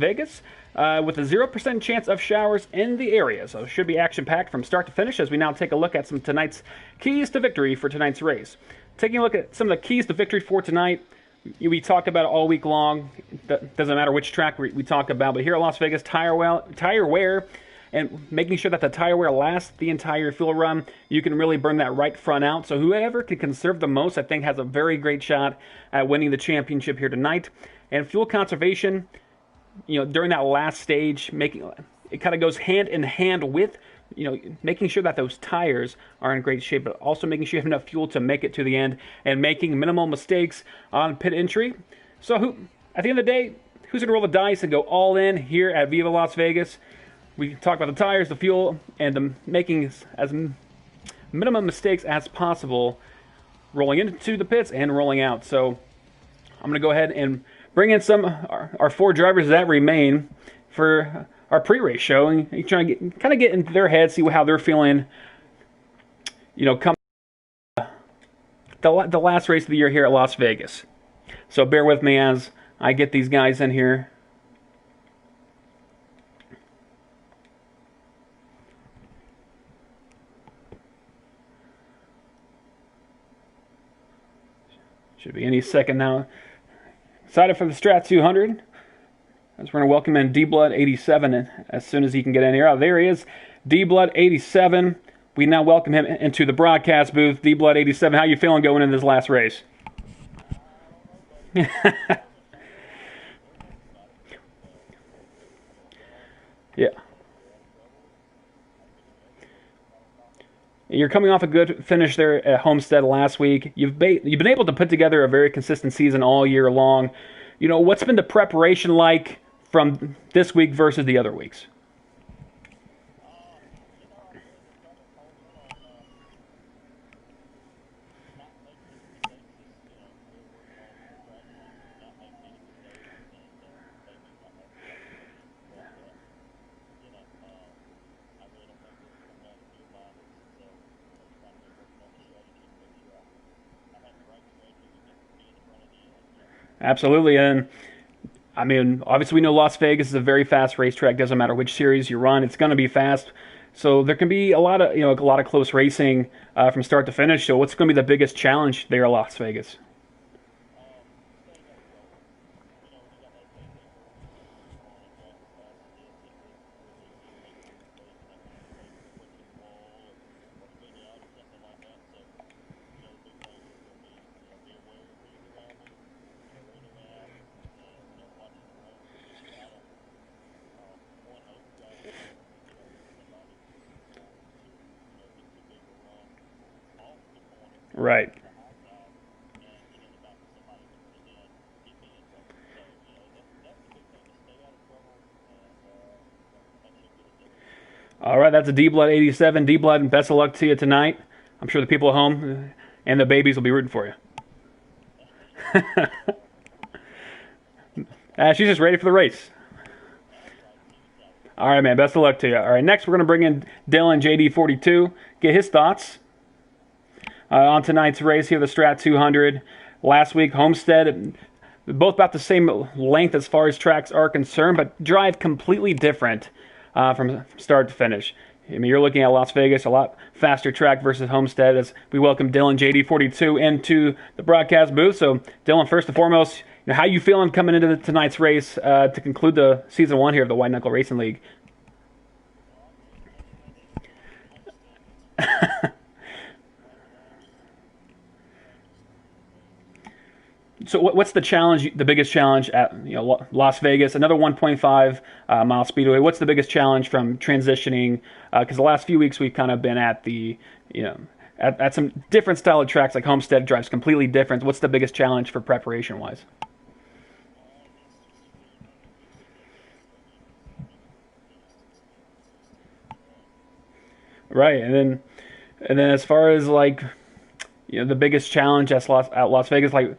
Vegas with a 0% chance of showers in the area. So it should be action-packed from start to finish as we now take a look at some tonight's keys to victory for tonight's race. Taking a look at some of the keys to victory for tonight, we talk about it all week long. It doesn't matter which track we talk about, but here at Las Vegas, tire wear and making sure that the tire wear lasts the entire fuel run, you can really burn that right front out. So whoever can conserve the most, I think, has a very great shot at winning the championship here tonight. And fuel conservation, during that last stage, it kind of goes hand in hand with, making sure that those tires are in great shape, but also making sure you have enough fuel to make it to the end and making minimal mistakes on pit entry. So at the end of the day, who's going to roll the dice and go all in here at Viva Las Vegas? We talk about the tires, the fuel, and making as minimum mistakes as possible rolling into the pits and rolling out. So I'm going to go ahead and bring in our four drivers that remain for our pre-race show, and try to get into their heads, see how they're feeling. Come the last race of the year here at Las Vegas. So bear with me as I get these guys in here. Should be any second now. Excited for the Strat 200. As we're going to welcome in D-Blood 87 as soon as he can get in here. Oh, there he is, D-Blood 87. We now welcome him into the broadcast booth. D-Blood 87, how you feeling going in this last race? Yeah. You're coming off a good finish there at Homestead last week. You've been able to put together a very consistent season all year long. What's been the preparation like from this week versus the other weeks? Absolutely, and I mean, obviously we know Las Vegas is a very fast racetrack. Doesn't matter which series you run, it's going to be fast. So there can be a lot of close racing from start to finish. So what's going to be the biggest challenge there at Las Vegas? Right. All right, that's a D-Blood 87. D-Blood, and best of luck to you tonight. I'm sure the people at home and the babies will be rooting for you. She's just ready for the race. All right, man, best of luck to you. All right, next we're going to bring in Dylan JD42, get his thoughts on tonight's race here, the Strat 200. Last week, Homestead, both about the same length as far as tracks are concerned, but drive completely different from start to finish. I mean, you're looking at Las Vegas, a lot faster track versus Homestead, as we welcome Dylan JD42 into the broadcast booth. So, Dylan, first and foremost, how you feeling coming into tonight's race to conclude the season one here of the White Knuckle Racing League? So what's the challenge, the biggest challenge at Las Vegas, another 1.5 mile speedway? What's the biggest challenge from transitioning? Because the last few weeks we've kind of been at at some different style of tracks, like Homestead drives completely different. What's the biggest challenge for preparation wise? Right, and then as far as the biggest challenge at Las Vegas, like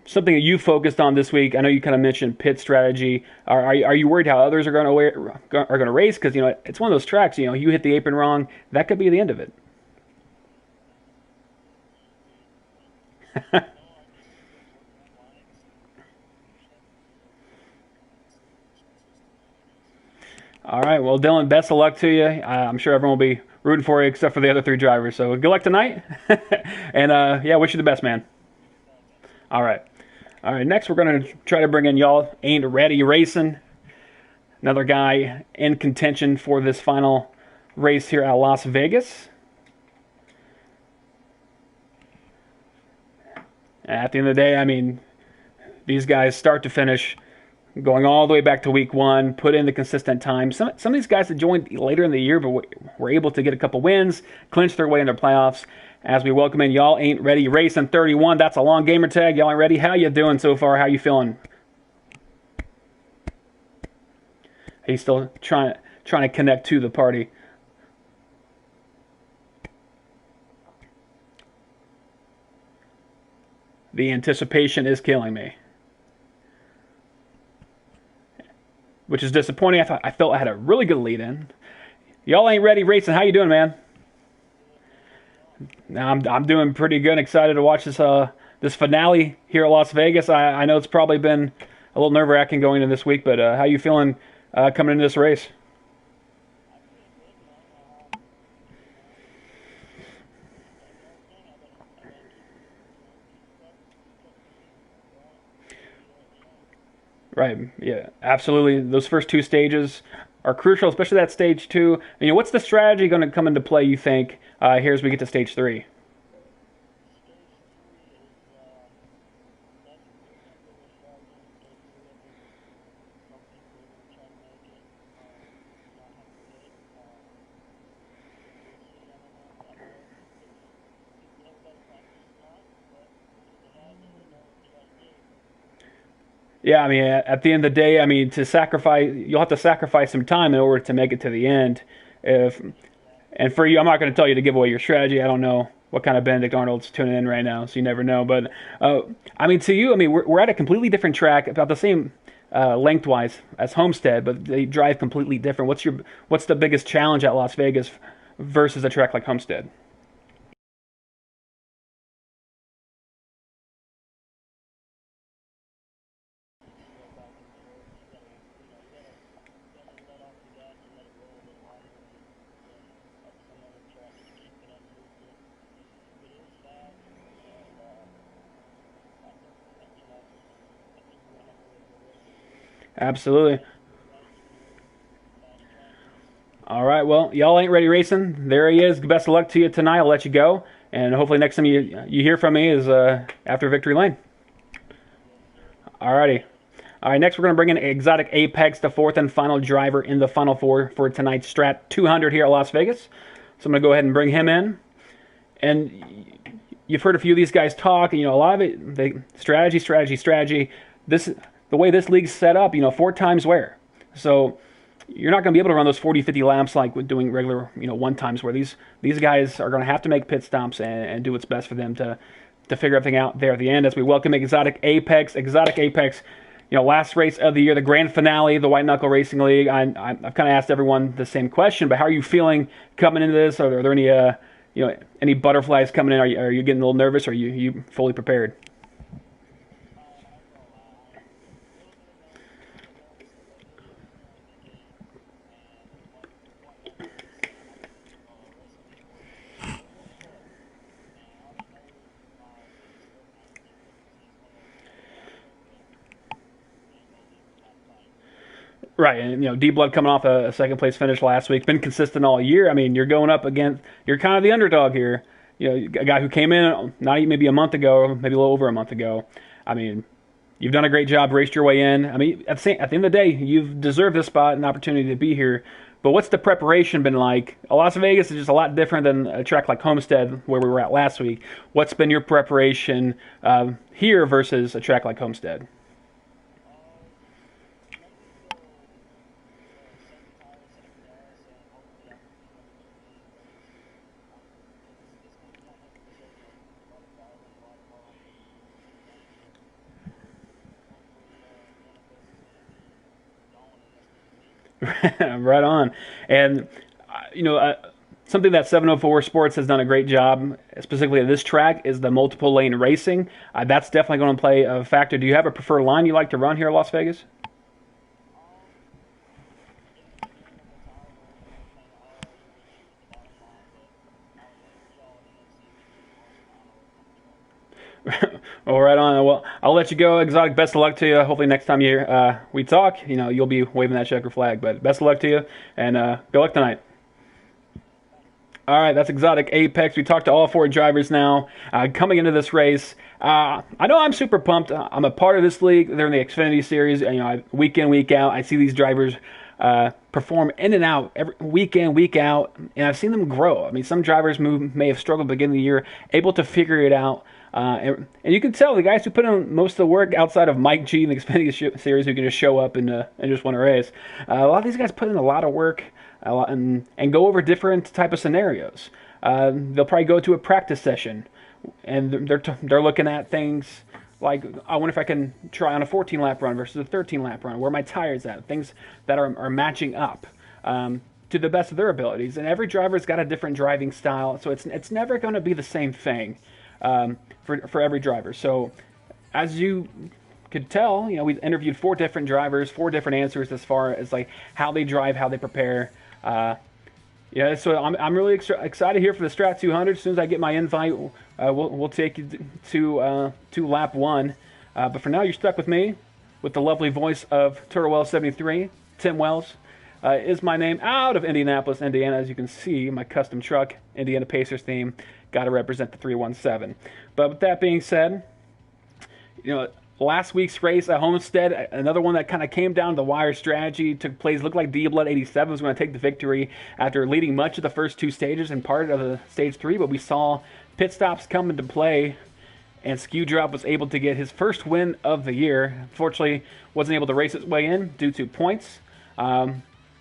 something that you focused on this week. I know you kind of mentioned pit strategy. Are you worried how others are going to race? Because it's one of those tracks. You hit the apron wrong, that could be the end of it. All right, well, Dylan, best of luck to you. I'm sure everyone will be rooting for you except for the other three drivers. So good luck tonight, and yeah, wish you the best, man. All right. All right, next we're going to try to bring in Y'all Ain't Ready Racing. Another guy in contention for this final race here at Las Vegas. At the end of the day, I mean, these guys start to finish, going all the way back to week one, put in the consistent time. Some of these guys that joined later in the year, but were able to get a couple wins, clinch their way into playoffs. As we welcome in Y'all Ain't Ready Racing 31. That's a long gamer tag. Y'all ain't ready. How you doing so far? How you feeling? He's still trying to connect to the party. The anticipation is killing me, which is disappointing. I felt I had a really good lead in. Y'all Ain't Ready Racing. How you doing, man? I'm doing pretty good. Excited to watch this finale here at Las Vegas. I know it's probably been a little nerve-wracking going into this week, but how you feeling coming into this race? Right. Yeah. Absolutely. Those first two stages are crucial, especially that stage two. You know, what's the strategy going to come into play, you think, here as we get to stage three? Yeah, I mean, at the end of the day, I mean, you'll have to sacrifice some time in order to make it to the end. If And for you, I'm not going to tell you to give away your strategy. I don't know what kind of Benedict Arnold's tuning in right now, so you never know. But I mean, to you, I mean, we're at a completely different track, about the same lengthwise as Homestead, but they drive completely different. What's the biggest challenge at Las Vegas versus a track like Homestead? Absolutely. All right, well, y'all ain't ready racing. There he is. Best of luck to you tonight. I'll let you go, and hopefully next time you hear from me is after Victory Lane. All righty. All right, next we're going to bring in Exotic Apex, the fourth and final driver in the Final Four for tonight's Strat 200 here at Las Vegas. So I'm going to go ahead and bring him in. And you've heard a few of these guys talk. You know, a lot of it, strategy. The way this league's set up, 4 times wear. So you're not going to be able to run those 40, 50 laps like with doing regular, 1 times wear. These guys are going to have to make pit stops and do what's best for them to figure everything out there at the end as we welcome Exotic Apex. Exotic Apex, last race of the year, the grand finale, the White Knuckle Racing League. I've kind of asked everyone the same question, but how are you feeling coming into this? Are there any, any butterflies coming in? Are you getting a little nervous? Or are you fully prepared? Right, and D Blood coming off a second place finish last week, been consistent all year. I mean, you're going up against, you're kind of the underdog here. A guy who came in not even maybe a month ago, maybe a little over a month ago. I mean, you've done a great job, raced your way in. I mean, at the end of the day, you've deserved this spot and opportunity to be here. But what's the preparation been like? Las Vegas is just a lot different than a track like Homestead, where we were at last week. What's been your preparation here versus a track like Homestead? Right on. And, something that 704 Sports has done a great job, specifically at this track, is the multiple lane racing. That's definitely going to play a factor. Do you have a preferred line you like to run here at Las Vegas? Well, right on. Well, I'll let you go, Exotic. Best of luck to you. Hopefully, next time we talk, you'll be waving that checker flag. But best of luck to you, and good luck tonight. All right, that's Exotic Apex. We talked to all 4 drivers now coming into this race. I know I'm super pumped. I'm a part of this league. They're in the Xfinity Series. Week in, week out, I see these drivers perform in and out every week in, week out, and I've seen them grow. I mean, some drivers may have struggled at the beginning of the year, able to figure it out. And you can tell the guys who put in most of the work outside of Mike G in the Xfinity Series who can just show up and just win a race. A lot of these guys put in a lot of work. And go over different type of scenarios. They'll probably go to a practice session, and they're looking at things like, I wonder if I can try on a 14-lap run versus a 13-lap run. Where are my tires at? Things that are matching up to the best of their abilities. And every driver's got a different driving style, so it's never going to be the same thing for every driver. So as you could tell, we interviewed 4 different drivers, 4 different answers as far as like how they drive, how they prepare. So I'm really excited here for the Strat 200. As soon as I get my invite, we'll take you to lap 1. But for now, you're stuck with me, with the lovely voice of Turtle 73. Tim Wells is my name, out of Indianapolis, Indiana. As you can see, my custom truck, Indiana Pacers theme, got to represent the 317. But with that being said, last week's race at Homestead, another one that kind of came down to the wire strategy, took place. Looked like D-Blood 87 was going to take the victory after leading much of the first 2 stages and part of the stage 3, but we saw pit stops come into play, and Skew Drop was able to get his first win of the year. Unfortunately, wasn't able to race his way in due to points, but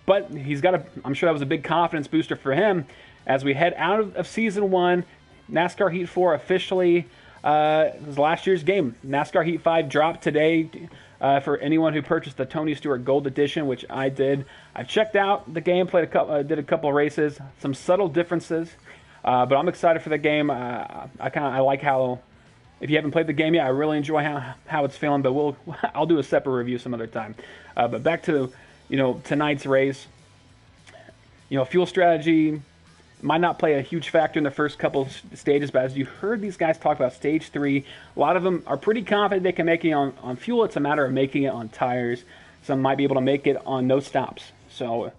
I'm sure that was a big confidence booster for him as we head out of Season 1. NASCAR Heat 4 officially it was last year's game. NASCAR Heat 5 dropped today for anyone who purchased the Tony Stewart Gold Edition, which I did. I checked out the game, did a couple of races, some subtle differences, but I'm excited for the game. I like how, if you haven't played the game yet, I really enjoy how it's feeling. But I'll do a separate review some other time. But back to tonight's race. Fuel strategy might not play a huge factor in the first couple stages, but as you heard these guys talk about stage 3, a lot of them are pretty confident they can make it on fuel. It's a matter of making it on tires. Some might be able to make it on no stops. So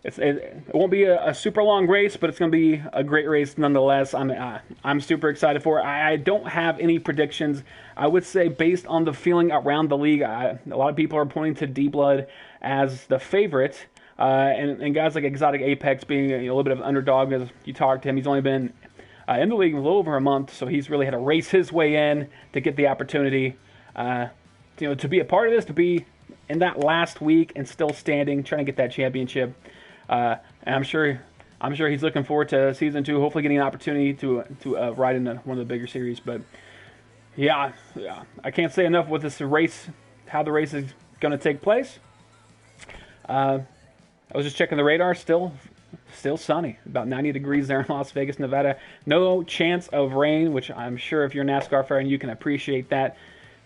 it won't be a super long race, but it's going to be a great race nonetheless. I'm super excited for it. I don't have any predictions. I would say based on the feeling around the league, a lot of people are pointing to D-Blood as the favorite. And guys like Exotic Apex being a little bit of an underdog. As you talk to him, he's only been in the league a little over a month, so he's really had to race his way in to get the opportunity, to be a part of this, to be in that last week and still standing, trying to get that championship. And I'm sure he's looking forward to Season 2, hopefully getting an opportunity to ride in one of the bigger series. But yeah, I can't say enough with this race, how the race is going to take place. I was just checking the radar, still sunny, about 90 degrees there in Las Vegas, Nevada. No chance of rain, which I'm sure if you're a NASCAR fan, you can appreciate that.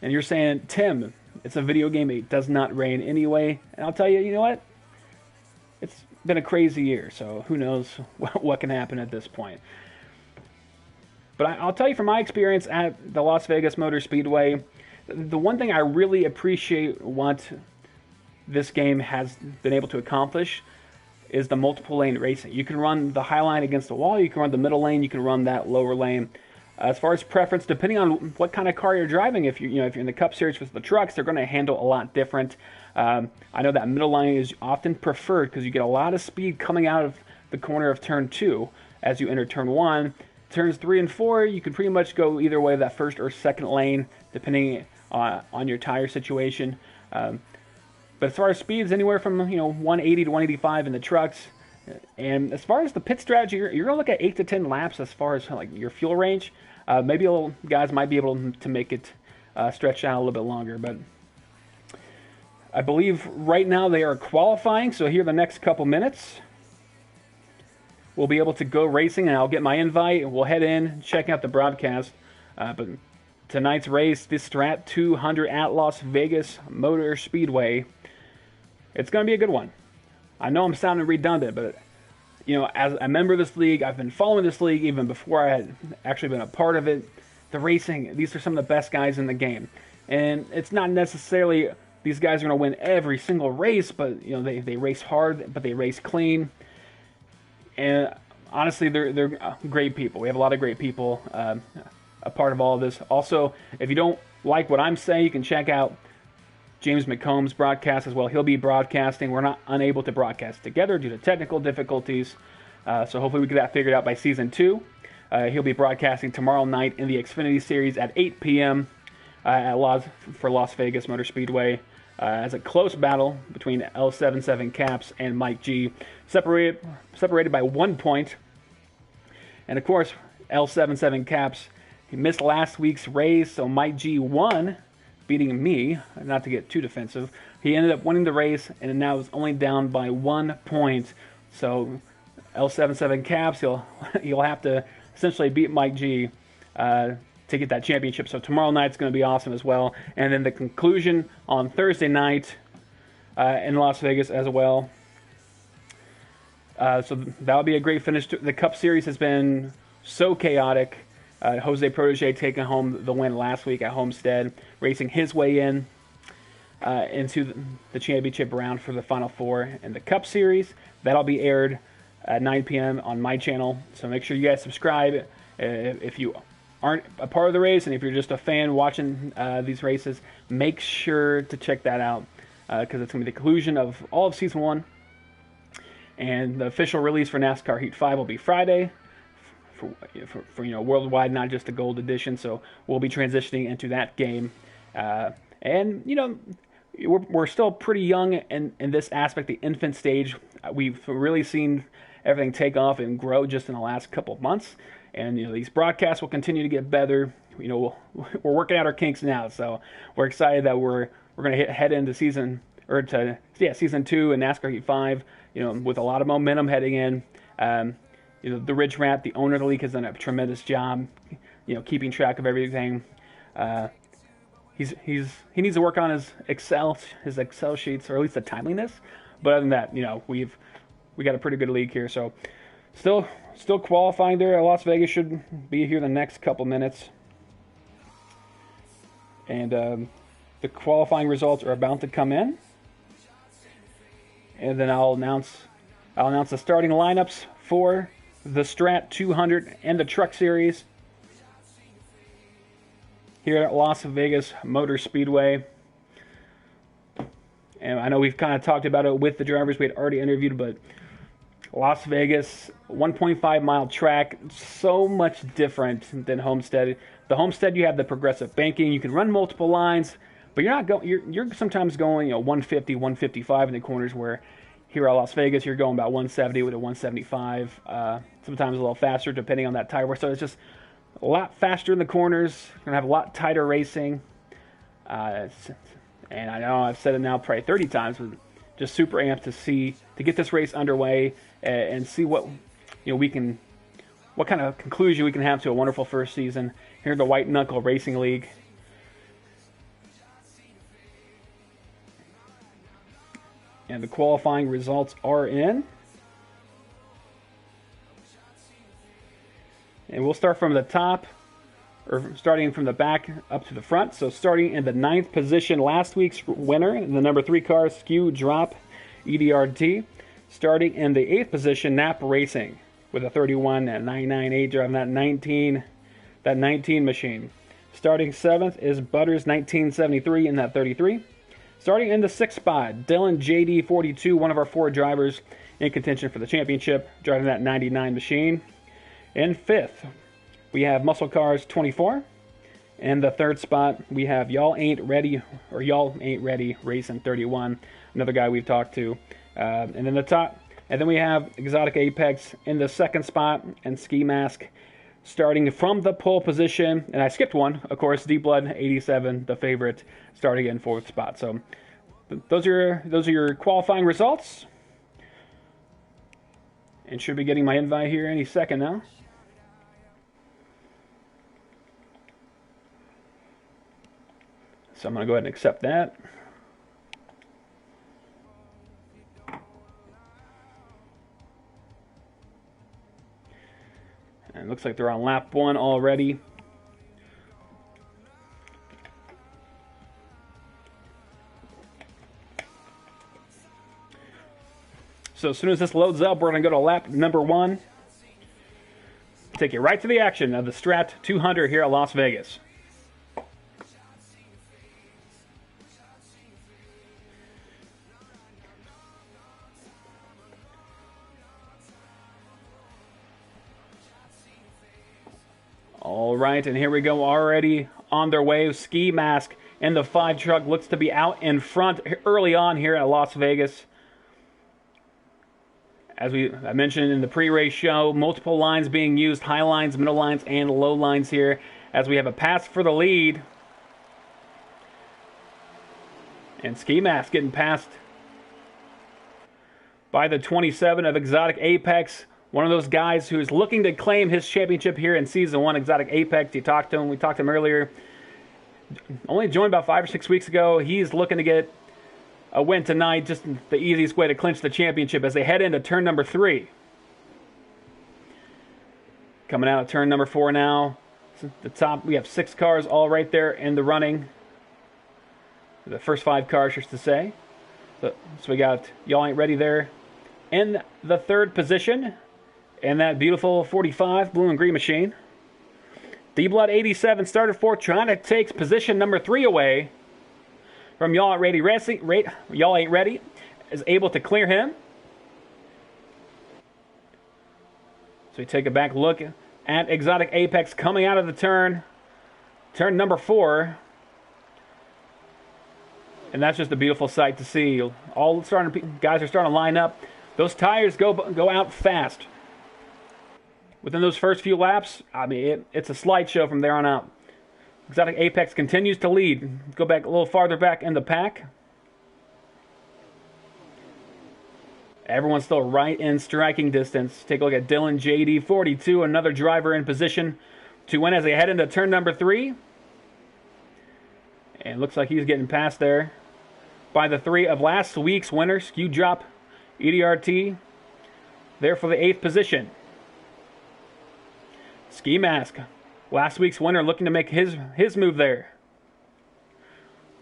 And you're saying, Tim, it's a video game, it does not rain anyway. And I'll tell you, you know what? It's been a crazy year, so who knows what can happen at this point. But I'll tell you from my experience at the Las Vegas Motor Speedway, the one thing I really appreciate what this game has been able to accomplish is the multiple lane racing. You can run the high line against the wall, you can run the middle lane, you can run that lower lane. As far as preference, depending on what kind of car you're driving, if you're in the Cup Series with the trucks, they're going to handle a lot different. I know that middle line is often preferred because you get a lot of speed coming out of the corner of turn 2 as you enter turn 1. Turns 3 and 4, you can pretty much go either way, that first or second lane, depending on your tire situation. But as far as speeds, anywhere from 180 to 185 in the trucks. And as far as the pit strategy, you're going to look at 8 to 10 laps as far as like your fuel range. Maybe guys might be able to make it stretch out a little bit longer. But I believe right now they are qualifying. So here the next couple minutes, we'll be able to go racing, and I'll get my invite. We'll head in, check out the broadcast. But tonight's race, the Strat 200 at Las Vegas Motor Speedway. It's going to be a good one. I know I'm sounding redundant, but as a member of this league, I've been following this league even before I had actually been a part of it. the racing, these are some of the best guys in the game. And it's not necessarily these guys are going to win every single race, but they race hard, but they race clean. And honestly, they're great people. We have a lot of great people a part of all of this. Also, if you don't like what I'm saying, you can check out James McComb's broadcast as well. He'll be broadcasting. We're not unable to broadcast together due to technical difficulties. So hopefully we get that figured out by Season 2. He'll be broadcasting tomorrow night in the Xfinity Series at 8 p.m. For Las Vegas Motor Speedway. As a close battle between L77 Caps and Mike G, separated by 1 point. And of course, L77 Caps, he missed last week's race, so Mike G won, beating me. Not to get too defensive, he ended up winning the race, and now is only down by 1 point. So L77 Caps, he'll have to essentially beat Mike G to get that championship. So tomorrow night's going to be awesome as well. And then the conclusion on Thursday night in Las Vegas as well. So that'll be a great finish. The Cup Series has been so chaotic. Jose Protege taking home the win last week at Homestead, racing his way into the championship round for the Final Four in the Cup Series. That'll be aired at 9 p.m. on my channel. So make sure you guys subscribe if you aren't a part of the race, and if you're just a fan watching these races, make sure to check that out because it's going to be the conclusion of all of Season 1. And the official release for NASCAR Heat 5 will be Friday for worldwide, not just the Gold Edition. So we'll be transitioning into that game. And we're still pretty young in this aspect, the infant stage. We've really seen everything take off and grow just in the last couple of months. And these broadcasts will continue to get better. We're working out our kinks now, so we're excited that we're going to head into season 2 in NASCAR Heat 5. With a lot of momentum heading in. The Ridge Rat, the owner of the league, has done a tremendous job. Keeping track of everything. He needs to work on his Excel sheets, or at least the timeliness. But other than that, we got a pretty good league here. So still qualifying there. Las Vegas should be here the next couple minutes. And the qualifying results are about to come in. And then I'll announce the starting lineups for the Strat 200 and the Truck Series here at Las Vegas Motor Speedway. And I know we've kind of talked about it with the drivers we had already interviewed, but Las Vegas, 1.5 mile track, so much different than Homestead. The Homestead, you have the progressive banking, you can run multiple lines, but you're sometimes going 150, 155 in the corners, where here at Las Vegas you're going about 170 with a 175, sometimes a little faster depending on that tire wear. So it's just a lot faster in the corners. You're gonna have a lot tighter racing, and I know I've said it now probably 30 times, but just super amped to get this race underway and see what kind of conclusion we can have to a wonderful first season here in the White Knuckle Racing League. And the qualifying results are in. And we'll start from the top, or starting from the back up to the front. So starting in the 9th position, last week's winner, the number 3 car, Skew Drop EDRT. Starting in the 8th position, Nap Racing with a 31.998 driving that 19 machine. Starting 7th is Butters 1973 in that 33. Starting in the 6th spot, Dylan JD42, one of our 4 drivers in contention for the championship, driving that 99 machine. In 5th, we have Muscle Cars 24. In the 3rd spot, we have Y'all Ain't Ready Racing 31, another guy we've talked to. And then then we have Exotic Apex in the 2nd spot, and Ski Mask starting from the pole position. And I skipped one, of course, Deep Blood 87, the favorite, starting in 4th spot. So those are your qualifying results. And should be getting my invite here any second now. So I'm going to go ahead and accept that. And it looks like they're on lap 1 already. So as soon as this loads up, we're going to go to lap number 1. Take you right to the action of the Strat 200 here at Las Vegas. All right, and here we go, already on their way. Ski Mask and the 5 truck looks to be out in front early on here at Las Vegas. As I mentioned in the pre-race show, multiple lines being used, high lines, middle lines, and low lines here, as we have a pass for the lead. And Ski Mask getting passed by the 27 of Exotic Apex. One of those guys who is looking to claim his championship here in Season 1, Exotic Apex. We talked to him earlier. Only joined about 5 or 6 weeks ago. He's looking to get a win tonight, just the easiest way to clinch the championship as they head into turn number 3. Coming out of turn number 4 now. The top, we have 6 cars all right there in the running. The first 5 cars, just to say. So we got Y'all Ain't Ready there in the 3rd position. And that beautiful 45 blue and green machine. D-Blood 87 started 4th, trying to take position number 3 away from Y'all Ain't Ready. Y'all Ain't Ready is able to clear him. So we take a back look at Exotic Apex coming out of the turn number 4. And that's just a beautiful sight to see. Guys are starting to line up. Those tires go out fast. Within those first few laps, I mean, it's a slideshow from there on out. Exotic Apex continues to lead. Go back a little farther back in the pack. Everyone's still right in striking distance. Take a look at Dylan JD42, another driver in position to win as they head into turn number 3. And it looks like he's getting passed there by the 3 of last week's winner, Skew Drop EDRT, there for the 8th position. Ski Mask, last week's winner, looking to make his move there.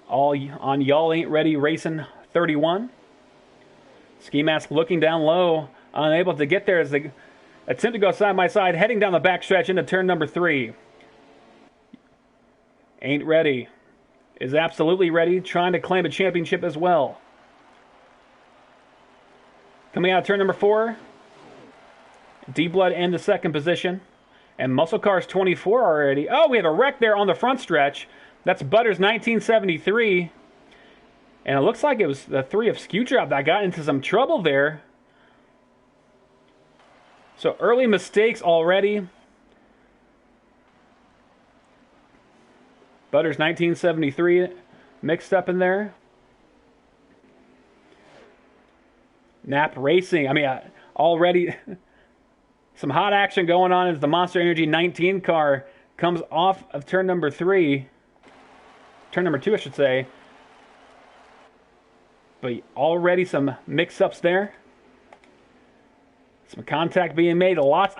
All on Y'all Ain't Ready Racing 31. Ski Mask looking down low, unable to get there as they attempt to go side by side, heading down the backstretch into turn number 3. Ain't Ready is absolutely ready, trying to claim a championship as well. Coming out of turn number 4, D-Blood in the 2nd position. And Muscle Cars 24 already. Oh, we have a wreck there on the front stretch. That's Butters 1973. And it looks like it was the 3 of Skewdrop that got into some trouble there. So early mistakes already. Butters 1973 mixed up in there. Nap Racing. I mean, already... Some hot action going on as the Monster Energy 19 car comes off of turn number 3. Turn number 2, I should say. But already some mix-ups there. Some contact being made. A lot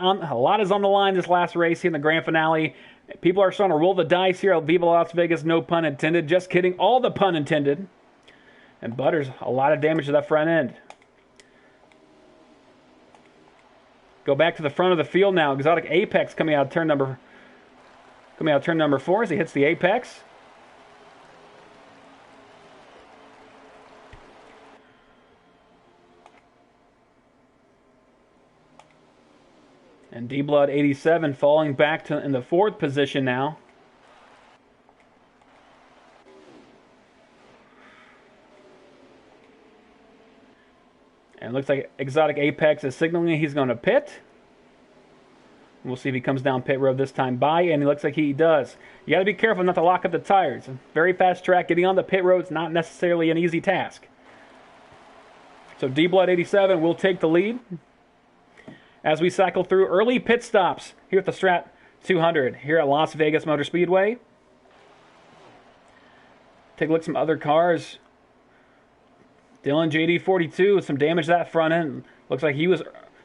is on the line this last race here in the grand finale. People are starting to roll the dice here at Viva Las Vegas. No pun intended. Just kidding. All the pun intended. And Butters, a lot of damage to that front end. Go back to the front of the field now. Exotic Apex coming out of turn number 4 as he hits the apex. And D-Blood 87 falling back in the 4th position now. And it looks like Exotic Apex is signaling he's going to pit. We'll see if he comes down pit road this time by, and it looks like he does. You got to be careful not to lock up the tires. Very fast track. Getting on the pit road is not necessarily an easy task. So D-Blood 87 will take the lead as we cycle through early pit stops here at the Strat 200 here at Las Vegas Motor Speedway. Take a look at some other cars. Dylan JD42 with some damage to that front end. Looks like he was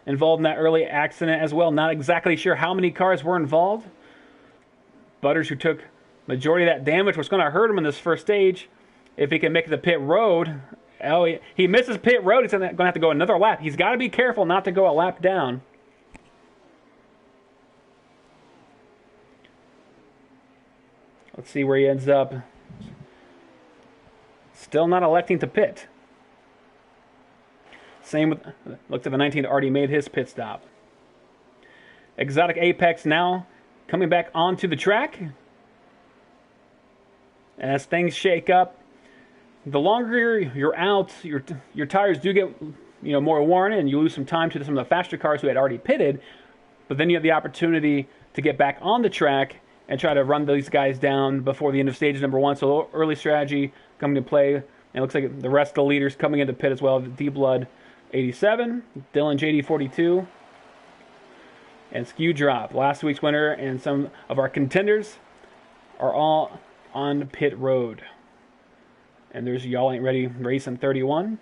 involved in that early accident as well. Not exactly sure how many cars were involved. Butters, who took majority of that damage, was going to hurt him in this first stage if he can make the pit road, Oh, he misses pit road. He's going to have to go another lap. He's got to be careful not to go a lap down. Let's see where he ends up. Still not electing to pit. Same with, looks like the 19 already made his pit stop. Exotic Apex now coming back onto the track. As things shake up, the longer you're out, your tires do get more worn and you lose some time to some of the faster cars who had already pitted. But then you have the opportunity to get back on the track and try to run these guys down before the end of stage number 1. So early strategy coming to play. And it looks like the rest of the leaders coming into pit as well. D-Blood 87, Dylan JD 42, and Skew Drop. Last week's winner and some of our contenders are all on pit road. And there's Y'all Ain't Ready Racing 31.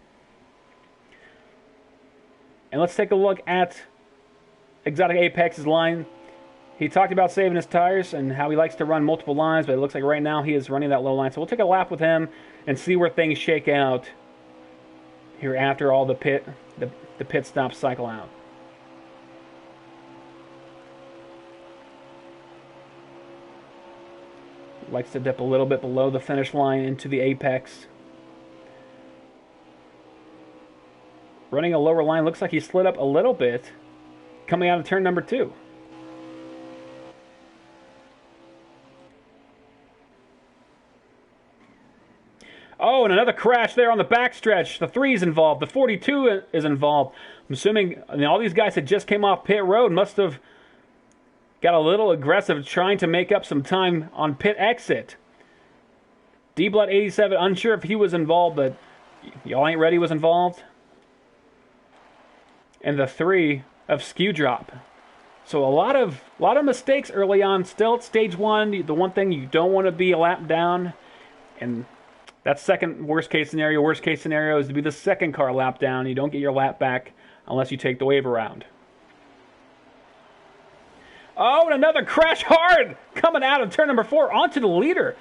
And let's take a look at Exotic Apex's line. He talked about saving his tires and how he likes to run multiple lines, but it looks like right now he is running that low line. So we'll take a lap with him and see where things shake out here after all the pit stops cycle out. Likes to dip a little bit below the finish line into the apex. Running a lower line, looks like he slid up a little bit coming out of turn number 2. Oh, and another crash there on the backstretch. The 3 is involved. The 42 is involved. I'm assuming all these guys that just came off pit road must have got a little aggressive trying to make up some time on pit exit. D-Blood 87, unsure if he was involved, but Y'all Ain't Ready was involved. And the 3 of Skew Drop. So a lot of mistakes early on. Still at stage 1, the one thing you don't want to be a lap down. And that's second worst case scenario. Worst case scenario is to be the second car lap down. You don't get your lap back unless you take the wave around. Oh, and another crash hard coming out of turn number 4 onto the leader.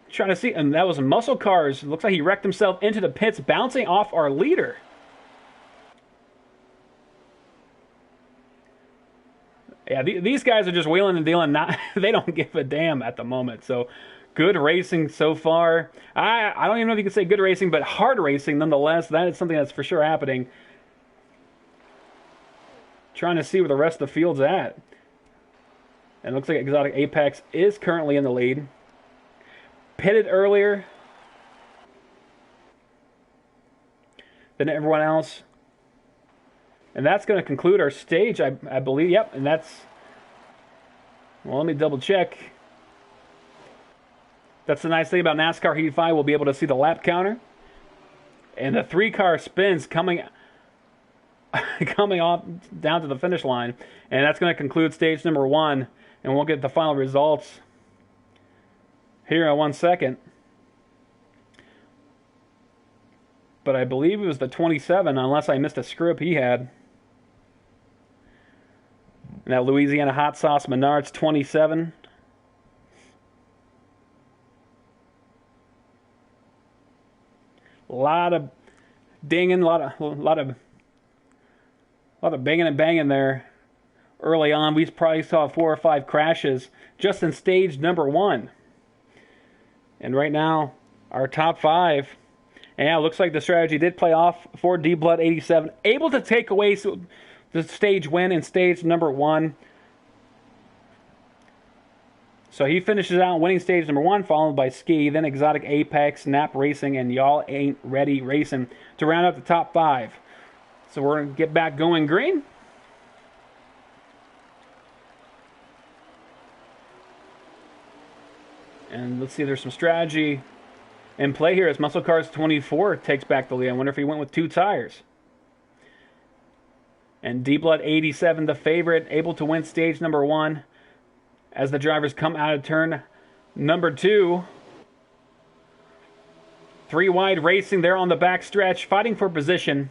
Trying to see, and that was Muscle Cars. Looks like he wrecked himself into the pits, bouncing off our leader. Yeah, these guys are just wheeling and dealing. They don't give a damn at the moment. So good racing so far. I don't even know if you can say good racing, but hard racing nonetheless. That is something that's for sure happening. Trying to see where the rest of the field's at. And it looks like Exotic Apex is currently in the lead. Pitted earlier than everyone else. And that's going to conclude our stage, I believe. Yep, and that's... Well, let me double check. That's the nice thing about NASCAR Heat 5. We'll be able to see the lap counter. And the 3-car spins coming off down to the finish line. And that's going to conclude stage number 1. And we'll get the final results here in 1 second. But I believe it was the 27, unless I missed a script he had. And that Louisiana Hot Sauce Menards 27. A lot of dinging, a lot of banging and banging there early on. We probably saw 4 or 5 crashes just in stage number 1. And right now, our top 5. And yeah, it looks like the strategy did play off for D-Blood 87. Able to take away the stage win in stage number 1. So he finishes out winning stage number 1, followed by Ski, then Exotic Apex, Nap Racing, and Y'all Ain't Ready Racing to round out the top 5. So we're going to get back going green. And let's see if there's some strategy in play here as Muscle Cars 24 takes back the lead. I wonder if he went with 2 tires. And D-Blood 87, the favorite, able to win stage number 1 as the drivers come out of turn number 2. 3 wide racing there on the back stretch, fighting for position,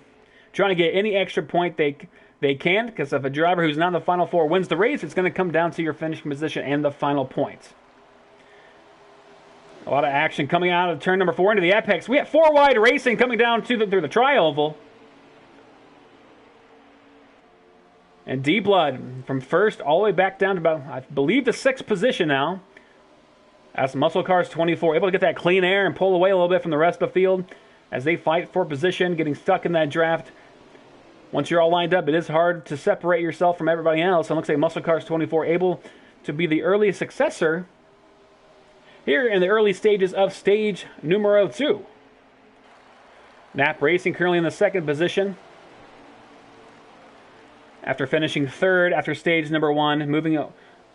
trying to get any extra point they can, because if a driver who's not in the final 4 wins the race, it's going to come down to your finishing position and the final points. A lot of action coming out of turn number 4 into the apex. We have 4 wide racing coming down through the tri-oval. And D-Blood from first all the way back down to about, I believe, the 6th position now. As Muscle Cars 24 able to get that clean air and pull away a little bit from the rest of the field as they fight for position, getting stuck in that draft. Once you're all lined up, it is hard to separate yourself from everybody else. And it looks like Muscle Cars 24 able to be the early successor here in the early stages of stage numero 2. Nap Racing currently in the 2nd position. After finishing 3rd after stage number 1, moving a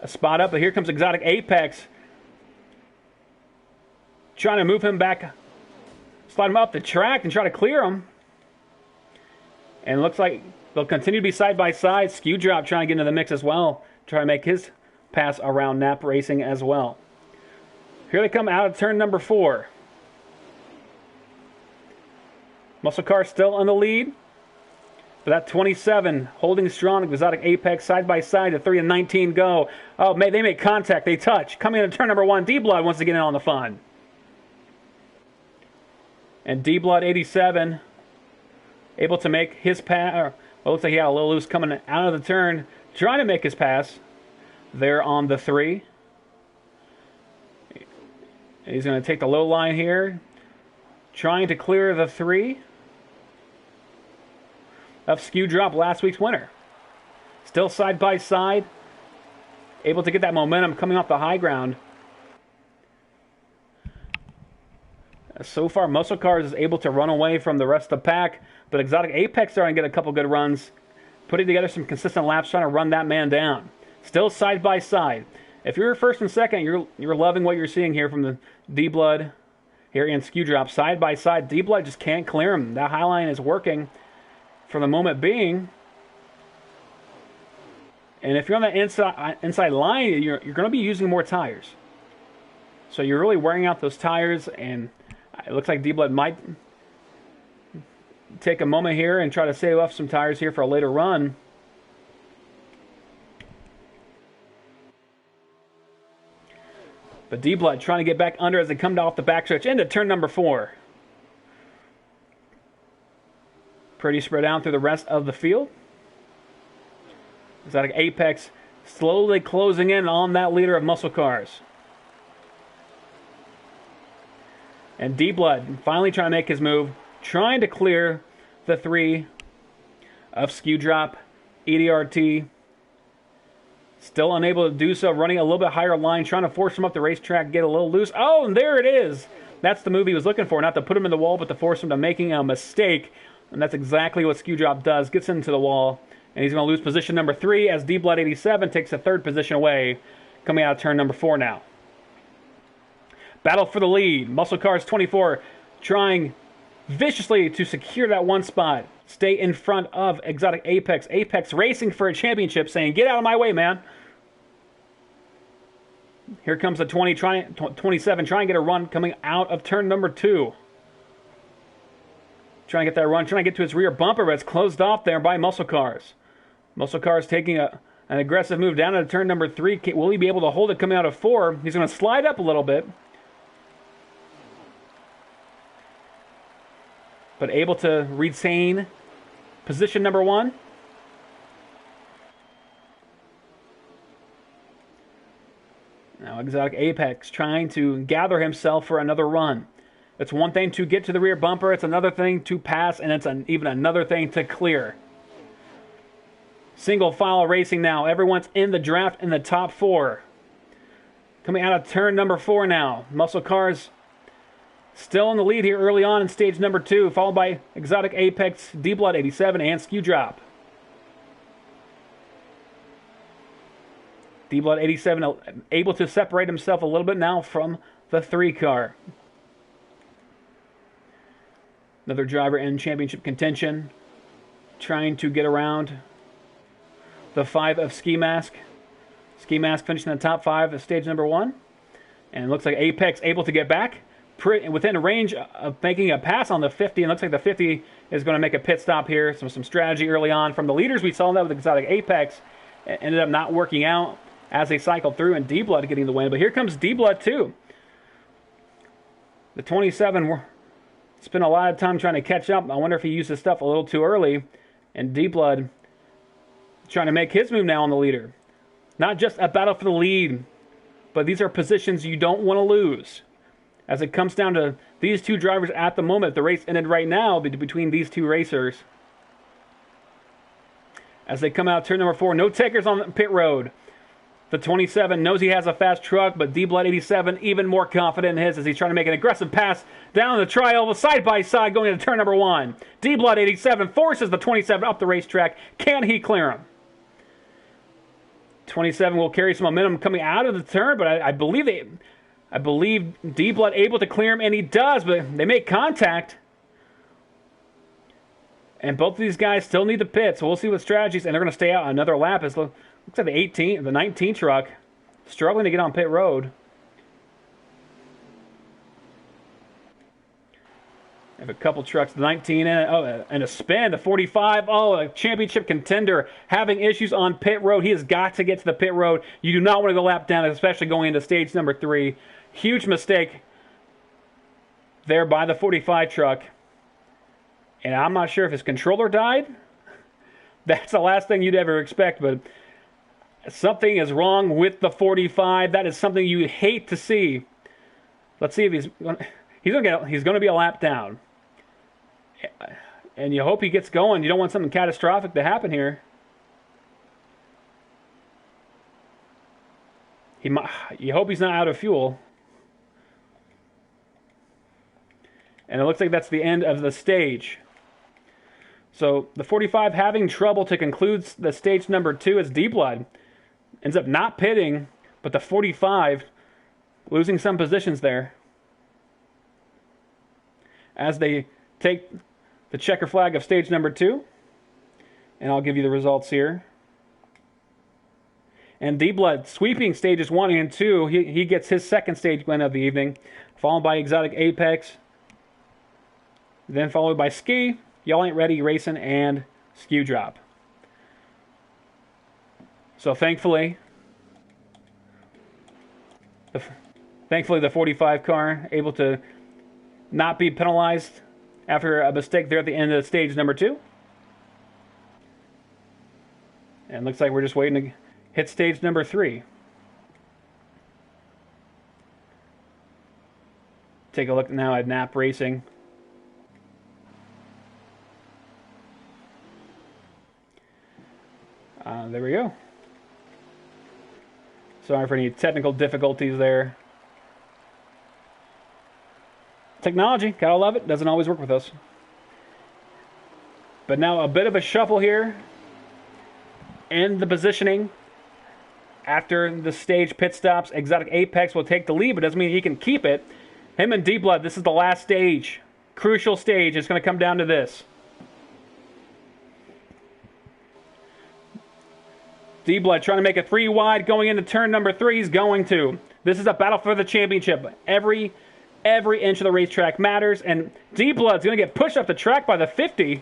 spot up. But here comes Exotic Apex. Trying to move him back, slide him up the track and try to clear him. And it looks like they'll continue to be side by side. Skew Drop trying to get into the mix as well. Try to make his pass around Nap Racing as well. Here they come out of turn number 4. Muscle Car still in the lead. But that 27 holding strong. Exotic Apex side by side. A 3 and 19 go. Oh, they make contact. They touch. Coming into turn number 1. D-Blood wants to get in on the fun. And D-Blood 87 able to make his pass. Well, looks like he got a little loose coming out of the turn. Trying to make his pass. There on the 3. He's going to take the low line here. Trying to clear the 3 of Skew Drop, last week's winner. Still side by side. Able to get that momentum coming off the high ground. So far, Muscle Cars is able to run away from the rest of the pack. But Exotic Apex starting to get a couple good runs. Putting together some consistent laps, trying to run that man down. Still side by side. If you're 1st and 2nd, you're loving what you're seeing here from the D-Blood here and Skew Drop. Side by side, D-Blood just can't clear him. That high line is working for the moment being. And if you're on that inside line, you're going to be using more tires. So you're really wearing out those tires, and it looks like D-Blood might take a moment here and try to save up some tires here for a later run. But D-Blood trying to get back under as they come off the backstretch into turn number 4. Pretty spread out through the rest of the field. Exotic Apex slowly closing in on that leader of Muscle Cars. And D-Blood finally trying to make his move. Trying to clear the 3 of Skew Drop, EDRT. Still unable to do so, running a little bit higher line, trying to force him up the racetrack, get a little loose. Oh, and there it is. That's the move he was looking for, not to put him in the wall, but to force him to making a mistake. And that's exactly what Skew Drop does, gets into the wall. And he's going to lose position number 3 as D-Blood 87 takes the 3rd position away, coming out of turn number 4 now. Battle for the lead. Muscle Cars 24 trying viciously to secure that 1 spot. Stay in front of Exotic Apex. Apex racing for a championship, saying, get out of my way, man. Here comes the 27 trying to get a run coming out of turn number 2. Trying to get that run, trying to get to his rear bumper, but it's closed off there by Muscle Cars. Muscle Cars taking an aggressive move down into turn number 3. Will he be able to hold it coming out of 4? He's going to slide up a little bit. But able to retain position number 1. Now Exotic Apex trying to gather himself for another run. It's one thing to get to the rear bumper, it's another thing to pass, and it's even another thing to clear. Single file racing now. Everyone's in the draft in the top 4. Coming out of turn number 4 now. Muscle Cars still in the lead here early on in stage number 2, followed by Exotic Apex, D-Blood 87, and Skew Drop. D-Blood 87 able to separate himself a little bit now from the 3 car. Another driver in championship contention, trying to get around the 5 of Ski Mask. Ski Mask finishing in the top 5 of stage number 1. And it looks like Apex able to get back within range of making a pass on the 50. And it looks like the 50 is going to make a pit stop here. Some strategy early on from the leaders. We saw that with Exotic Apex. It ended up not working out as they cycled through, and D-Blood getting the win. But here comes D-Blood too. The 27 spent a lot of time trying to catch up. I wonder if he used his stuff a little too early. And D-Blood trying to make his move now on the leader. Not just a battle for the lead, but these are positions you don't want to lose. As it comes down to these two drivers at the moment, the race ended right now between these two racers. As they come out turn number 4, no takers on pit road. The 27 knows he has a fast truck, but D-Blood 87 even more confident in his as he's trying to make an aggressive pass down the tri-oval side by side going into turn number 1. D-Blood 87 forces the 27 up the racetrack. Can he clear him? 27 will carry some momentum coming out of the turn, but I believe D-Blood able to clear him, and he does, but they make contact. And both of these guys still need the pit, so we'll see what strategies, and they're going to stay out another lap. It looks like the 19 truck struggling to get on pit road. Have a couple trucks, the 19 and a spin, the 45. Oh, a championship contender having issues on pit road. He has got to get to the pit road. You do not want to go lap down, especially going into stage number 3. Huge mistake there by the 45 truck. And I'm not sure if his controller died. That's the last thing you'd ever expect, but something is wrong with the 45. That is something you hate to see. Let's see if he's going to be a lap down. And you hope he gets going. You don't want something catastrophic to happen here. You hope he's not out of fuel. And it looks like that's the end of the stage. So the 45 having trouble to conclude the stage number 2 as D-Blood ends up not pitting, but the 45 losing some positions there as they take the checker flag of stage number 2. And I'll give you the results here. And D-Blood sweeping stages 1 and 2. He gets his second stage win of the evening, followed by Exotic Apex, then followed by Ski, Y'all Ain't Ready Racing, and Skew Drop. So thankfully the 45 car able to not be penalized after a mistake there at the end of stage number 2. And looks like we're just waiting to hit stage number 3. Take a look now at Nap Racing. There we go. Sorry for any technical difficulties there. Technology, gotta love it, doesn't always work with us. But now a bit of a shuffle here in the positioning. After the stage pit stops, Exotic Apex will take the lead, but doesn't mean he can keep it. Him and D-Blood, this is the last stage. Crucial stage. It's going to come down to this. D-Blood trying to make a 3 wide going into turn number 3. He's going to. This is a battle for the championship. Every inch of the racetrack matters, and D-Blood's going to get pushed up the track by the 50.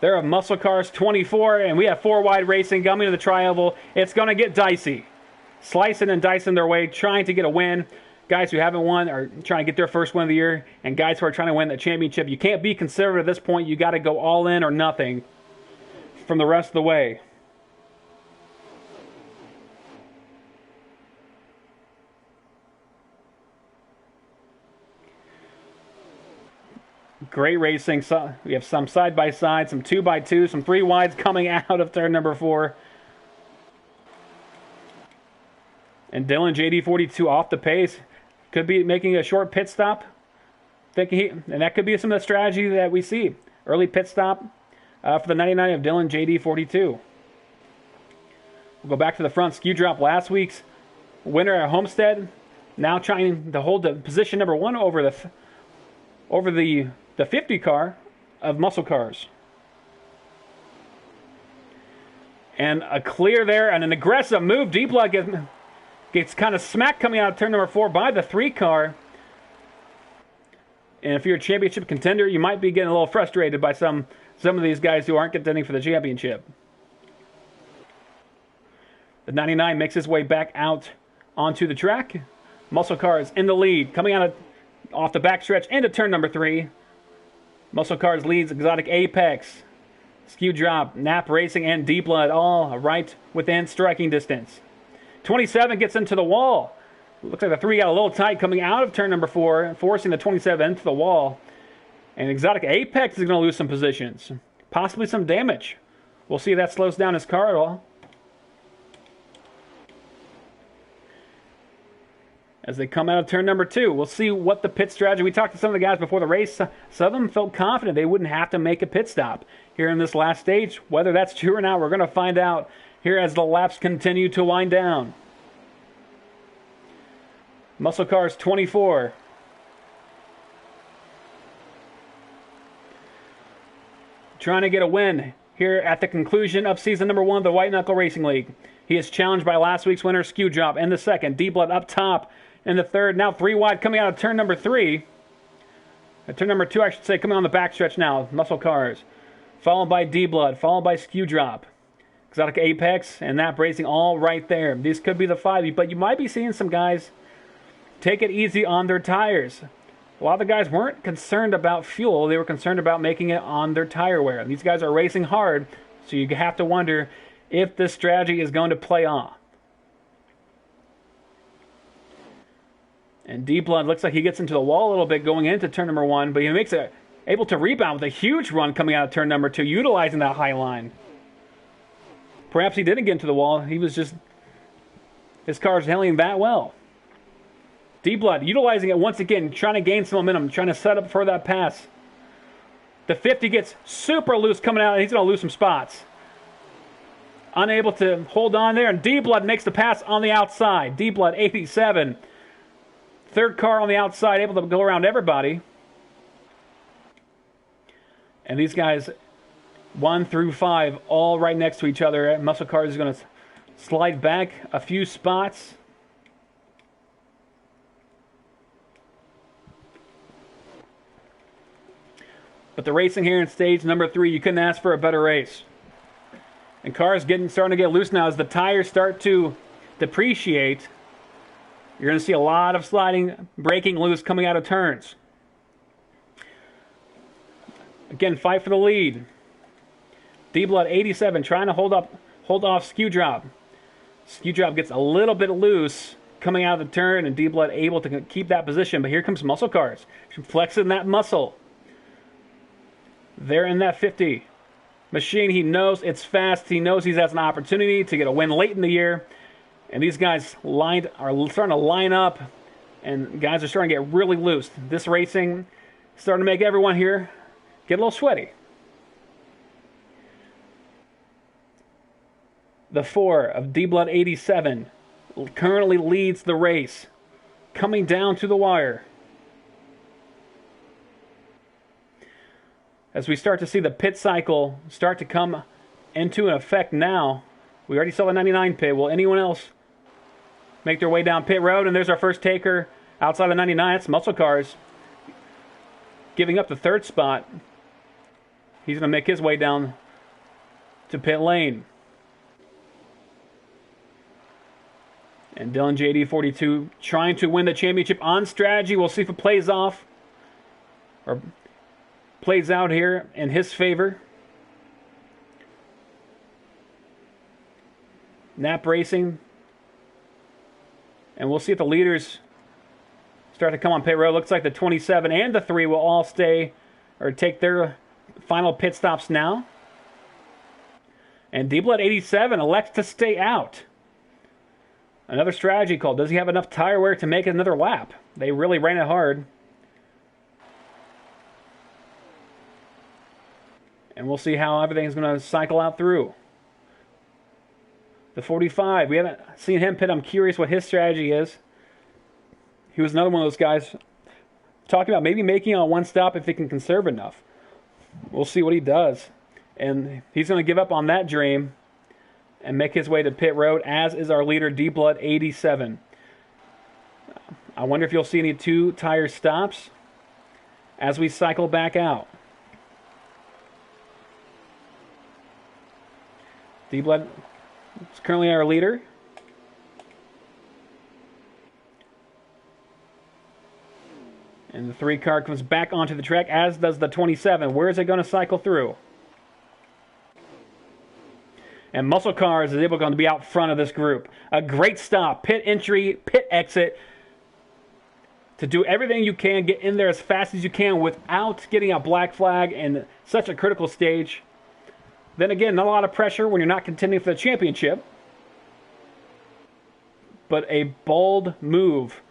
There are Muscle Cars 24, and we have 4 wide racing coming to the tri-oval. It's going to get dicey. Slicing and dicing their way, trying to get a win. Guys who haven't won are trying to get their first win of the year, and guys who are trying to win the championship. You can't be conservative at this point. You got to go all in or nothing from the rest of the way. Great racing. So we have some side-by-side, some 2x2, some 3 wides coming out of turn number 4. And Dylan JD42 off the pace. Could be making a short pit stop. And that could be some of the strategy that we see. Early pit stop for the 99 of Dylan JD42. We'll go back to the front. Skew Drop last week's winner at Homestead. Now trying to hold the position number 1 over the 50 car of Muscle Cars. And a clear there and an aggressive move. D-Blood gets kind of smacked coming out of turn number 4 by the 3 car. And if you're a championship contender, you might be getting a little frustrated by some of these guys who aren't contending for the championship. The 99 makes his way back out onto the track. Muscle Cars in the lead, coming out off the backstretch into turn number 3. Muscle Cars leads Exotic Apex, Skew Drop, Nap Racing, and Deep Blood all right within striking distance. 27 gets into the wall. Looks like the 3 got a little tight coming out of turn number 4, forcing the 27 into the wall. And Exotic Apex is going to lose some positions, possibly some damage. We'll see if that slows down his car at all. As they come out of turn number 2, we'll see what the pit strategy. We talked to some of the guys before the race. Some of them felt confident they wouldn't have to make a pit stop here in this last stage. Whether that's true or not, we're going to find out here as the laps continue to wind down. Muscle Cars 24. Trying to get a win here at the conclusion of season number 1 of the White Knuckle Racing League. He is challenged by last week's winner, Skew Drop, in the second. Deep Blood up top in the third. Now 3 wide coming out of turn number 3. Turn number 2, I should say, coming on the backstretch now. Muscle Cars. Followed by Deep Blood. Followed by Skew Drop. Exotic Apex and Nap Racing all right there. These could be the 5, but you might be seeing some guys take it easy on their tires. A lot of the guys weren't concerned about fuel. They were concerned about making it on their tire wear. These guys are racing hard, so you have to wonder if this strategy is going to play off. And Deep Blood looks like he gets into the wall a little bit going into turn number 1, but he makes it able to rebound with a huge run coming out of turn number 2, utilizing that high line. Perhaps he didn't get into the wall. He was just, his car's handling that well. Deep Blood utilizing it once again, trying to gain some momentum, trying to set up for that pass. The 50 gets super loose coming out, and he's going to lose some spots. Unable to hold on there, and Deep Blood makes the pass on the outside. Deep Blood 87. Third car on the outside, able to go around everybody. And these guys, 1 through 5, all right next to each other. Muscle Cars is going to slide back a few spots. But the racing here in stage number 3, you couldn't ask for a better race. And cars starting to get loose now as the tires start to depreciate. You're going to see a lot of sliding, breaking loose coming out of turns. Again, fight for the lead. Deep Blood 87 trying to hold off Skew Drop. Skew Drop gets a little bit loose coming out of the turn, and Deep Blood able to keep that position. But here comes Muscle Cars, flexing that muscle. They're in that 50. Machine, he knows it's fast. He knows he has an opportunity to get a win late in the year. And these guys are starting to line up, and guys are starting to get really loose. This racing is starting to make everyone here get a little sweaty. The 4 of Deep Blood 87 currently leads the race, coming down to the wire. As we start to see the pit cycle start to come into effect now, we already saw the 99 pit. Will anyone else make their way down pit road? And there's our first taker outside of 99. It's Muscle Cars giving up the 3rd spot. He's going to make his way down to pit lane. And Dylan JD42 trying to win the championship on strategy. We'll see if it plays off or plays out here in his favor. Nap Racing. And we'll see if the leaders start to come on pit road. Looks like the 27 and the 3 will all stay or take their final pit stops now. And Deep Blood 87 elects to stay out. Another strategy call. Does he have enough tire wear to make another lap? They really ran it hard. And we'll see how everything's going to cycle out through. The 45, we haven't seen him pit. I'm curious what his strategy is. He was another one of those guys talking about maybe making on one stop if he can conserve enough. We'll see what he does. And he's going to give up on that dream and make his way to pit road, as is our leader, Deep Blood 87. I wonder if you'll see any 2-tire stops as we cycle back out. Deep Blood is currently our leader. And the 3 car comes back onto the track, as does the 27. Where is it going to cycle through? And Muscle Cars is able to be out front of this group. A great stop. Pit entry, pit exit. To do everything you can, get in there as fast as you can without getting a black flag in such a critical stage. Then again, not a lot of pressure when you're not contending for the championship. But a bold move.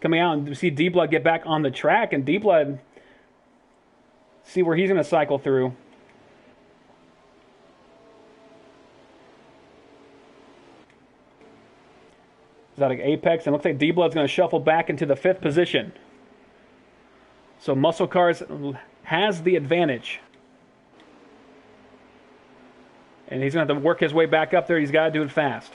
Coming out, and we see D-Blood get back on the track, and D-Blood, see where he's going to cycle through. Exotic Apex, and looks like D-Blood's going to shuffle back into the 5th position. So Muscle Cars has the advantage. And he's going to have to work his way back up there. He's got to do it fast.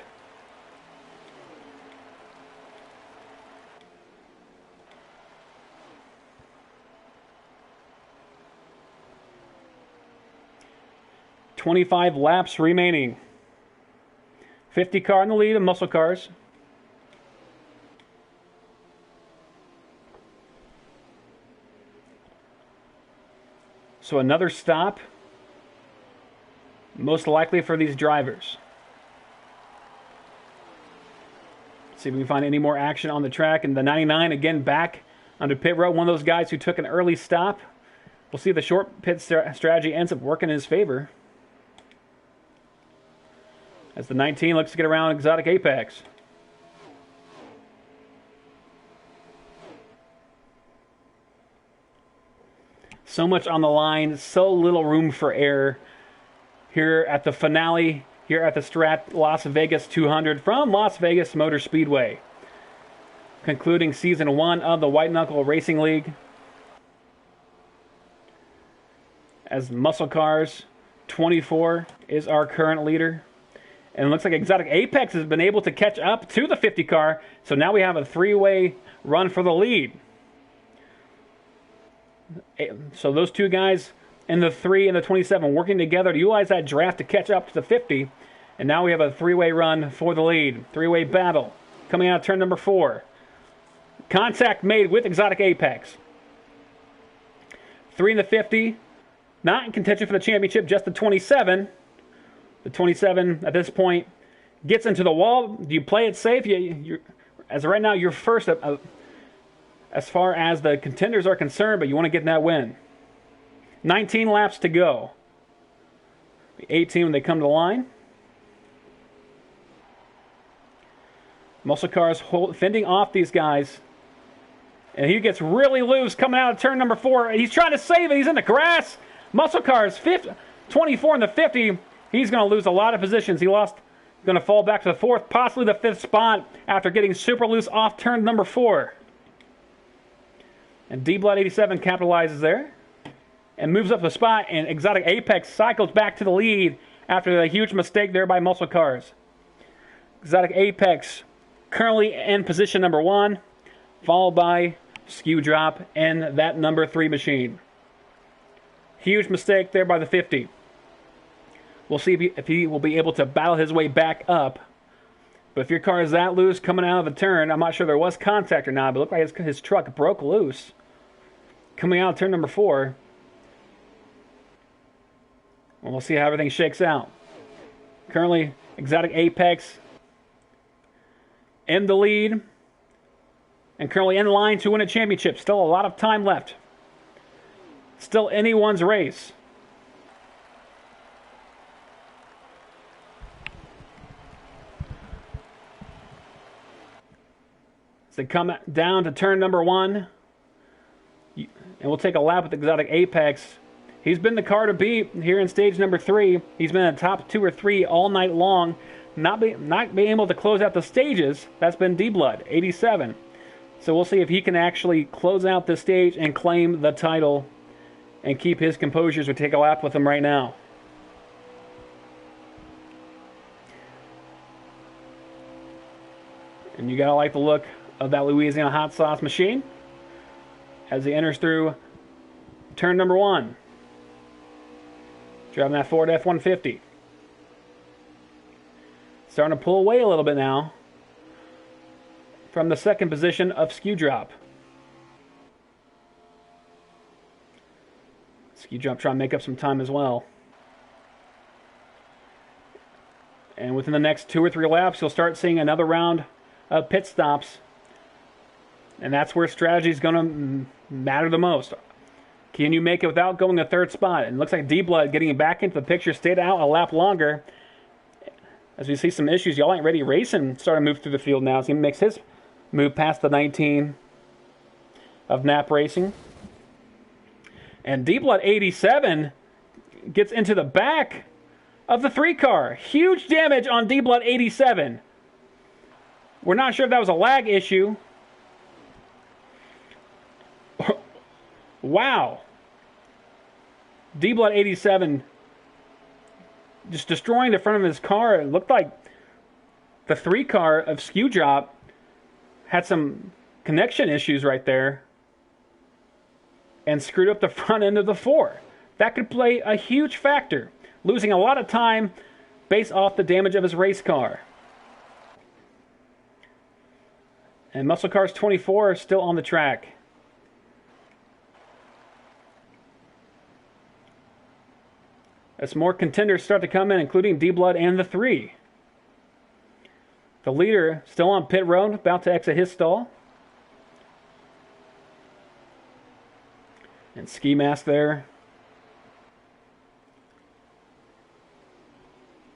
"25 laps remaining. 50 car in the lead of Muscle Cars. So another stop, most likely for these drivers. Let's see if we can find any more action on the track. And the 99 again back under pit road. One of those guys who took an early stop. We'll see if the short pit strategy ends up working in his favor. As the 19 looks to get around Exotic Apex. So much on the line, so little room for error here at the finale, here at the Strat Las Vegas 200 from Las Vegas Motor Speedway. Concluding Season 1 of the White Knuckle Racing League. As Muscle Cars 24 is our current leader. And it looks like Exotic Apex has been able to catch up to the 50 car. So now we have a 3-way run for the lead. So those two guys in the 3 and the 27 working together to utilize that draft to catch up to the 50. And now we have a 3-way run for the lead. 3-way battle coming out of turn number 4. Contact made with Exotic Apex. 3 in the 50. Not in contention for the championship, just the 27. The 27 at this point gets into the wall. Do you play it safe? As of right now, you're first as far as the contenders are concerned, but you want to get that win. 19 laps to go. 18 when they come to the line. Muscle Cars fending off these guys. And he gets really loose coming out of turn number 4. He's trying to save it. He's in the grass. Muscle Cars 24 in the 50. He's going to lose a lot of positions. Going to fall back to the 4th, possibly the 5th spot after getting super loose off turn number 4. And D-Blood 87 capitalizes there and moves up the spot, and Exotic Apex cycles back to the lead after the huge mistake there by Muscle Cars. Exotic Apex currently in position number 1, followed by Skew Drop and that number 3 machine. Huge mistake there by the 50. We'll see if he will be able to battle his way back up. But if your car is that loose coming out of the turn, I'm not sure there was contact or not, but it looked like his truck broke loose coming out of turn number 4. And we'll see how everything shakes out. Currently, Exotic Apex in the lead and currently in line to win a championship. Still a lot of time left. Still anyone's race. As they come down to turn number 1, and we'll take a lap with Exotic Apex. He's been the car to beat here in stage number 3. He's been in the top 2 or 3 all night long. Not being able to close out the stages, that's been D-Blood, 87. So we'll see if he can actually close out the stage and claim the title and keep his composure as we take a lap with him right now. And you gotta like the look of that Louisiana hot sauce machine as he enters through turn number 1. Driving that Ford F-150. Starting to pull away a little bit now from the 2nd position of Skew Drop. Ski Jump trying to make up some time as well. And within the next 2 or 3 laps, you'll start seeing another round of pit stops. And that's where strategy is going to matter the most. Can you make it without going a 3rd spot? And it looks like D-Blood getting back into the picture, stayed out a lap longer. As we see some issues, Y'all Ain't Ready Racing starting to move through the field now. So he makes his move past the 19 of Nap Racing. And D-Blood 87 gets into the back of the 3 car. Huge damage on D-Blood 87. We're not sure if that was a lag issue. Wow. D-Blood 87 just destroying the front of his car. It looked like the 3 car of Skew Drop had some connection issues right there and screwed up the front end of the 4. That could play a huge factor, losing a lot of time based off the damage of his race car. And Muscle Cars 24 is still on the track. As more contenders start to come in, including D-Blood and the 3. The leader still on pit road, about to exit his stall. And Ski Mask there.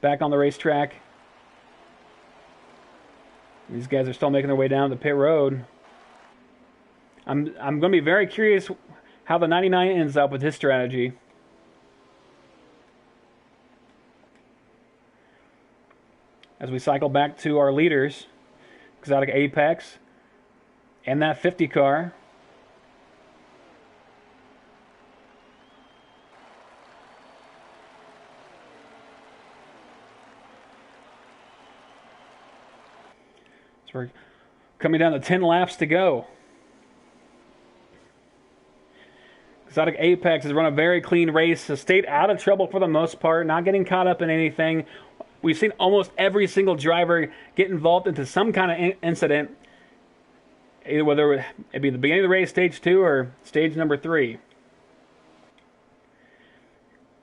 Back on the racetrack. These guys are still making their way down the pit road. I'm going to be very curious how the 99 ends up with his strategy. As we cycle back to our leaders, Exotic Apex and that 50 car. So we're coming down to 10 laps to go. Exotic Apex has run a very clean race, has stayed out of trouble for the most part, not getting caught up in anything. We've seen almost every single driver get involved into some kind of incident, either whether it be the beginning of the race, stage 2, or stage number 3.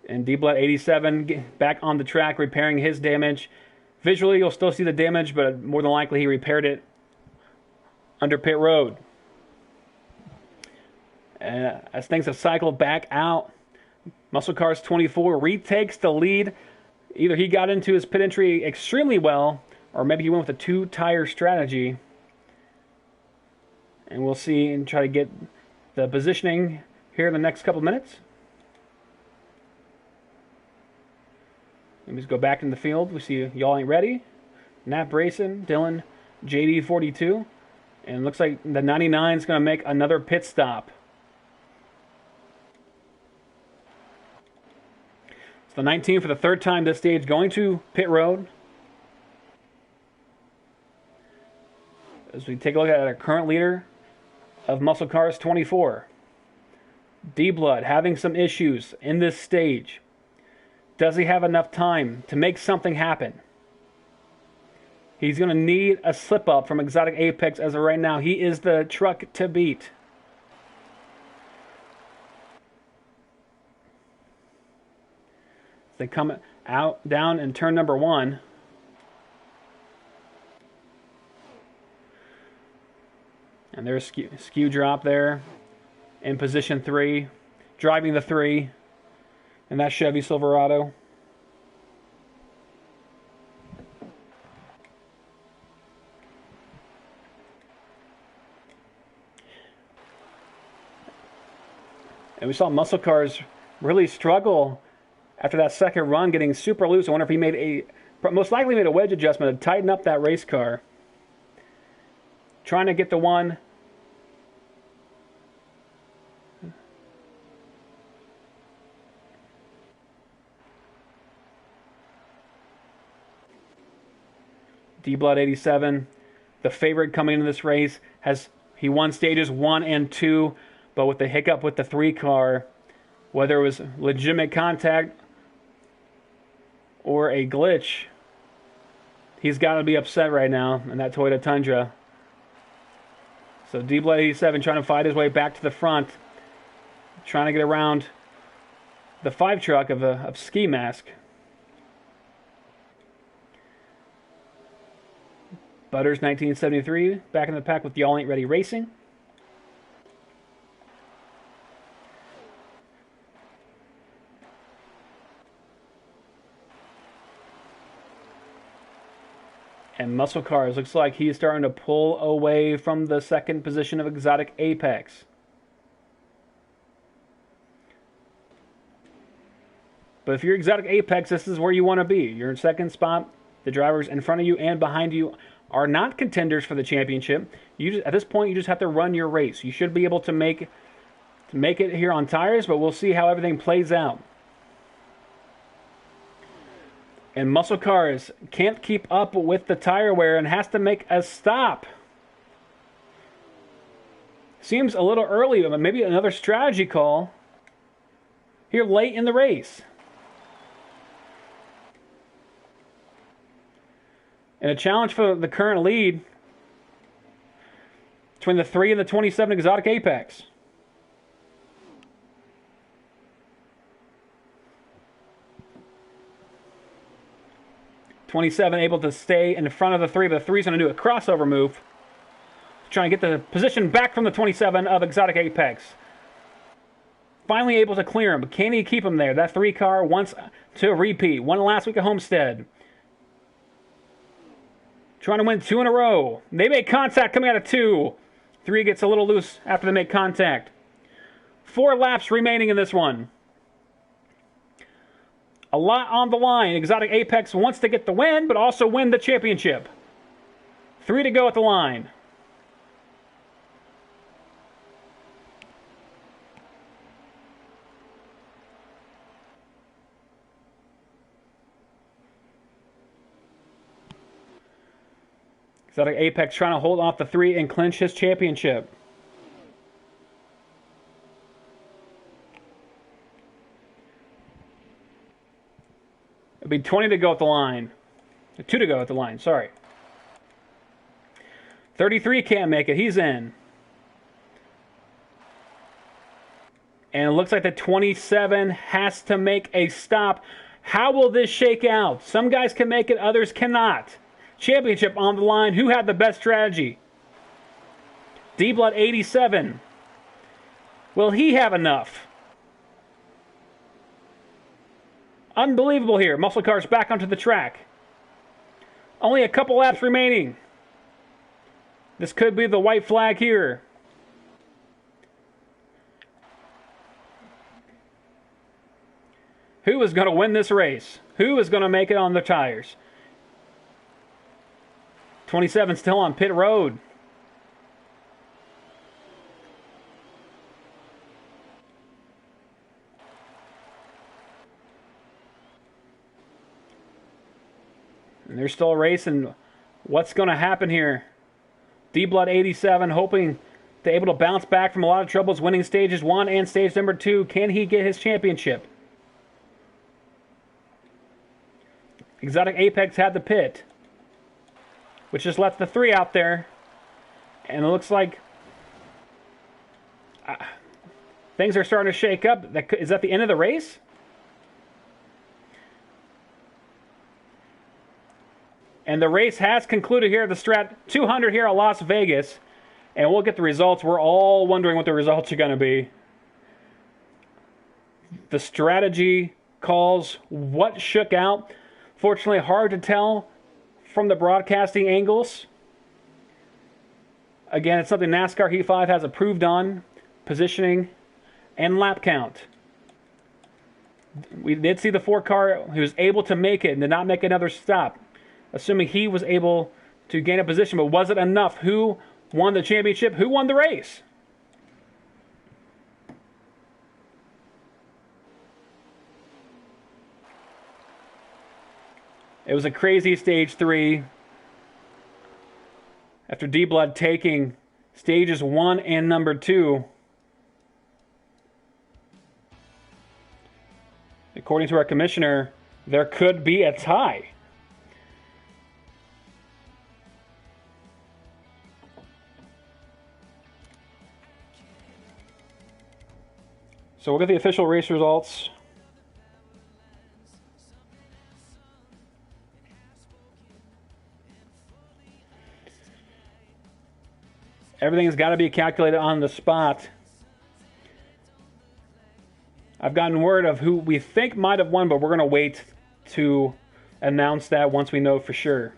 And D-Blood 87 back on the track, repairing his damage. Visually, you'll still see the damage, but more than likely he repaired it under pit road. And as things have cycled back out, Muscle Cars 24 retakes the lead. Either he got into his pit entry extremely well, or maybe he went with a 2-tire strategy. And we'll see and try to get the positioning here in the next couple of minutes. Let me just go back in the field. We see Y'all Ain't Ready, Nap Racing, Dylan, JD42. And it looks like the 99 is going to make another pit stop. The 19 for the 3rd time this stage going to pit road. As we take a look at our current leader of Muscle Cars 24. D-Blood having some issues in this stage. Does he have enough time to make something happen? He's going to need a slip up from Exotic Apex as of right now. He is the truck to beat. They come out down in turn number 1. And there's Skew Drop there in position 3, driving the 3 in that Chevy Silverado. And we saw Muscle Cars really struggle after that second run, getting super loose. I wonder if he most likely made a wedge adjustment to tighten up that race car. Trying to get the one. D-Blood 87, the favorite coming into this race, he won stages 1 and 2, but with the hiccup with the 3 car, whether it was legitimate contact or a glitch, he's got to be upset right now in that Toyota Tundra. So D-Blood 87 trying to fight his way back to the front, trying to get around the 5 truck of Ski Mask. Butters 1973 back in the pack with Y'all Ain't Ready Racing. And Muscle Cars looks like he's starting to pull away from the second position of Exotic Apex. But if you're Exotic Apex, this is where you want to be. You're in second spot. The drivers in front of you and behind you are not contenders for the championship. At this point, you just have to run your race. You should be able to make it here on tires, but we'll see how everything plays out. And Muscle Cars can't keep up with the tire wear and has to make a stop. Seems a little early, but maybe another strategy call here late in the race. And a challenge for the current lead between the 3 and the 27 Exotic Apex. '27 able to stay in front of the 3, but the 3's going to do a crossover move. Trying to get the position back from the 27 of Exotic Apex. Finally able to clear him, but can he keep him there? That 3 car wants to repeat. Won last week at Homestead. Trying to win 2 in a row. They make contact coming out of 2. 3 gets a little loose after they make contact. 4 laps remaining in this one. A lot on the line. Exotic Apex wants to get the win, but also win the championship. 3 to go at the line. Exotic Apex trying to hold off the 3 and clinch his championship. It'll be 20 to go at the line. 2 to go at the line, sorry. 33 can't make it. He's in. And it looks like the 27 has to make a stop. How will this shake out? Some guys can make it, others cannot. Championship on the line. Who had the best strategy? D-Blood 87. Will he have enough? Unbelievable here. Muscle Cars back onto the track. Only a couple laps remaining. This could be the white flag here. Who is going to win this race? Who is going to make it on the tires? 27 still on pit road. And they're still racing. What's going to happen here? D-Blood 87 hoping to able to bounce back from a lot of troubles, winning stages 1 and stage number 2. Can he get his championship? Exotic Apex had the pit, which just left the 3 out there. And it looks like things are starting to shake up. Is that the end of the race? And the race has concluded here at the Strat 200 here at Las Vegas. And we'll get the results. We're all wondering what the results are going to be. The strategy calls, what shook out. Fortunately, hard to tell from the broadcasting angles. Again, it's something NASCAR Heat 5 has approved on. Positioning and lap count. We did see the 4 car who was able to make it and did not make another stop. Assuming he was able to gain a position, but was it enough? Who won the championship? Who won the race? It was a crazy stage 3. After D-Blood taking stages 1 and number 2. According to our commissioner, there could be a tie. So we'll get the official race results Everything's got to be calculated on the spot. I've gotten word of who we think might have won, but we're going to wait to announce that once we know for sure.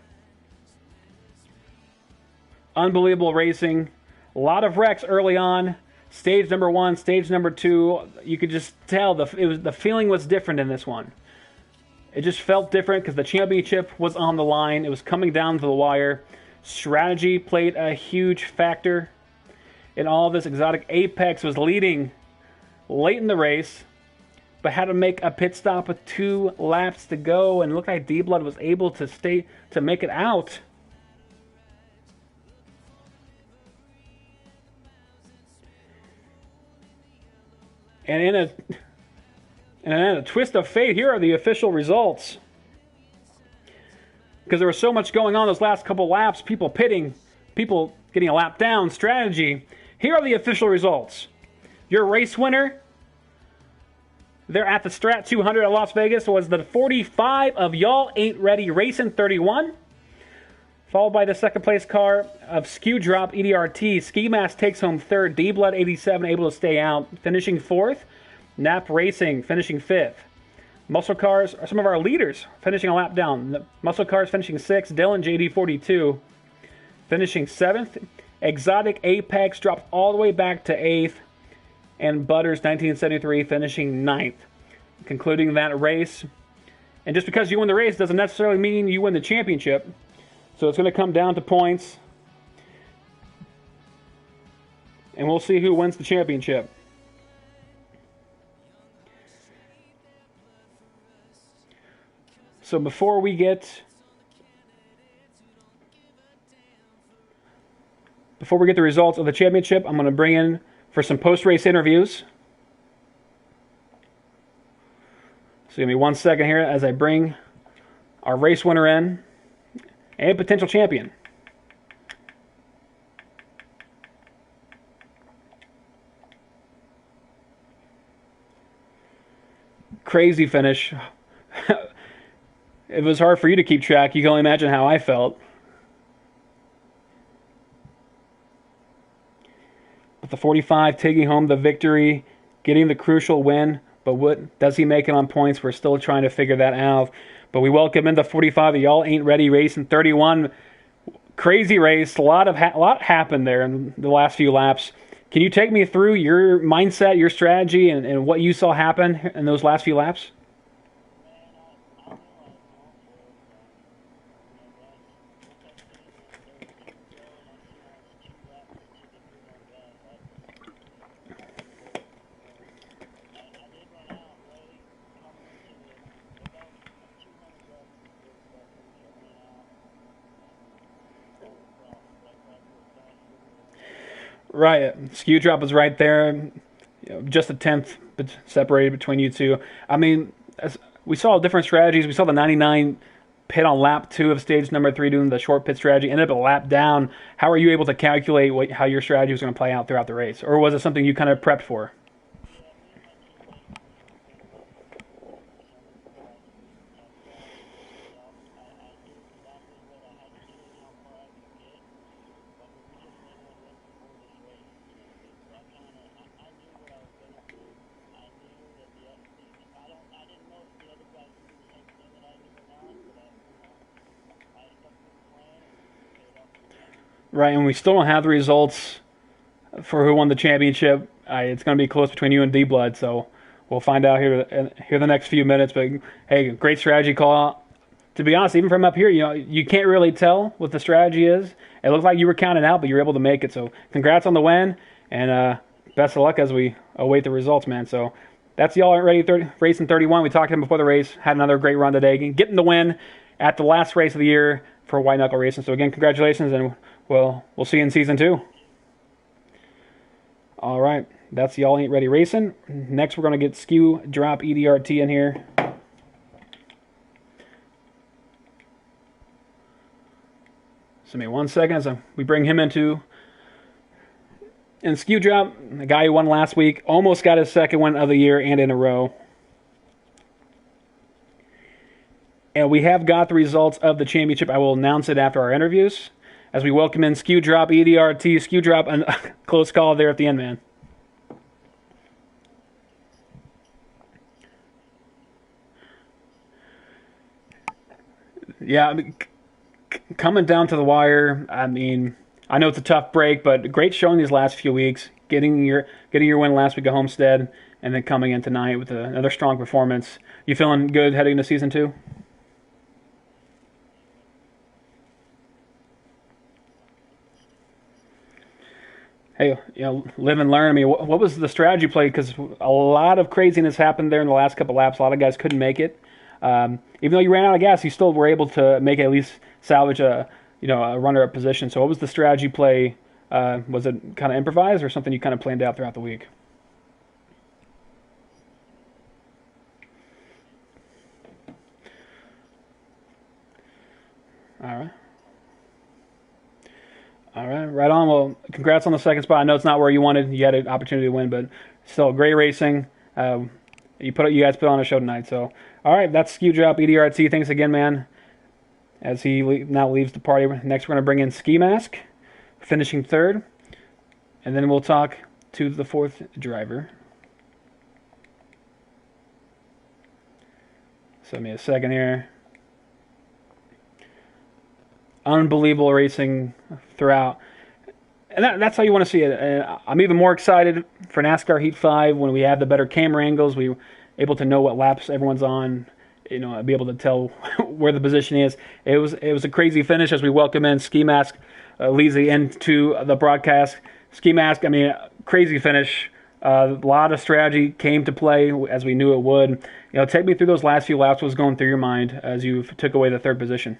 Unbelievable racing. A lot of wrecks early on. Stage number 1, stage number 2. You could just tell the feeling was different in this one. It just felt different because the championship was on the line. It was coming down to the wire. Strategy played a huge factor in all of this. Exotic Apex was leading late in the race, but had to make a pit stop with 2 laps to go, and it looked like D-Blood was able to make it out. And in a twist of fate, here are the official results. Because there was so much going on those last couple laps, people pitting, people getting a lap down, strategy. Here are the official results. Your race winner there at the Strat 200 at Las Vegas was the 45 of Y'all Ain't Ready Racing 31. Followed by the second place car of Skew Drop EDRT. Ski Mask takes home third. D-Blood 87 able to stay out, finishing fourth. Nap Racing finishing fifth. Muscle Cars are some of our leaders, finishing a lap down. Muscle Cars finishing sixth. Dylan JD 42 finishing seventh. Exotic Apex drops all the way back to eighth. And Butters 1973 finishing ninth. Concluding that race. And just because you win the race doesn't necessarily mean you win the championship. So it's going to come down to points. And we'll see who wins the championship. So before we get the results of the championship, I'm going to bring in for some post-race interviews. So give me 1 second here as I bring our race winner in. And potential champion. Crazy finish. It was hard for you to keep track. You can only imagine how I felt. But the 45 taking home the victory, getting the crucial win. But what does he make it on points? We're still trying to figure that out. But we welcome in the 45 of Y'all Ain't Ready Racing 31. Crazy race. A lot happened there in the last few laps. Can you take me through your mindset, your strategy, and what you saw happen in those last few laps? Right, Skew Drop was right there, just a tenth separated between you two. I mean, we saw different strategies. We saw the 99 pit on lap 2 of stage number 3 doing the short pit strategy, ended up a lap down. How are you able to calculate how your strategy was going to play out throughout the race? Or was it something you kind of prepped for? Right, and we still don't have the results for who won the championship. It's going to be close between you and D-Blood, so we'll find out here the next few minutes. But hey, great strategy call. To be honest, even from up here, you can't really tell what the strategy is. It looked like you were counted out, but you were able to make it. So congrats on the win, and best of luck as we await the results, man. So that's Y'all Ain't Ready Racing 31. We talked to him before the race. Had another great run today, getting the win at the last race of the year for White Knuckle Racing. So again, congratulations, and we'll see you in Season 2. All right, that's Y'all Ain't Ready Racing. Next, we're going to get Skew Drop EDRT in here. So give me 1 second as we bring him into. And Skew Drop, the guy who won last week, almost got his second win of the year and in a row. And we have got the results of the championship. I will announce it after our interviews. as we welcome in Skew Drop, EDRT, Skew Drop, and close call there at the end, man. Yeah, I mean, coming down to the wire. I mean, I know it's a tough break, but great showing these last few weeks. Getting your win last week at Homestead, and then coming in tonight with another strong performance. You feeling good heading into season 2? Hey, live and learn. I mean, what was the strategy play? Because a lot of craziness happened there in the last couple laps. A lot of guys couldn't make it. Even though you ran out of gas, you still were able to make at least salvage a runner-up position. So what was the strategy play? Was it kind of improvised or something you kind of planned out throughout the week? All right. All right, right on. Well, congrats on the second spot. I know it's not where you wanted. You had an opportunity to win, but still great racing. You guys put on a show tonight. So, all right, that's Skew Drop EDRT. Thanks again, man. As he now leaves the party. Next, we're going to bring in Ski Mask, finishing third, and then we'll talk to the fourth driver. So, give me a second here. Unbelievable racing throughout. And that's how you want to see it. And I'm even more excited for NASCAR Heat 5 when we have the better camera angles. We were able to know what laps everyone's on, be able to tell where the position is. It was a crazy finish as we welcome in Ski Mask Leezy into the broadcast. Ski Mask, I mean, crazy finish. A lot of strategy came to play as we knew it would. Take me through those last few laps. What was going through your mind as you took away the third position?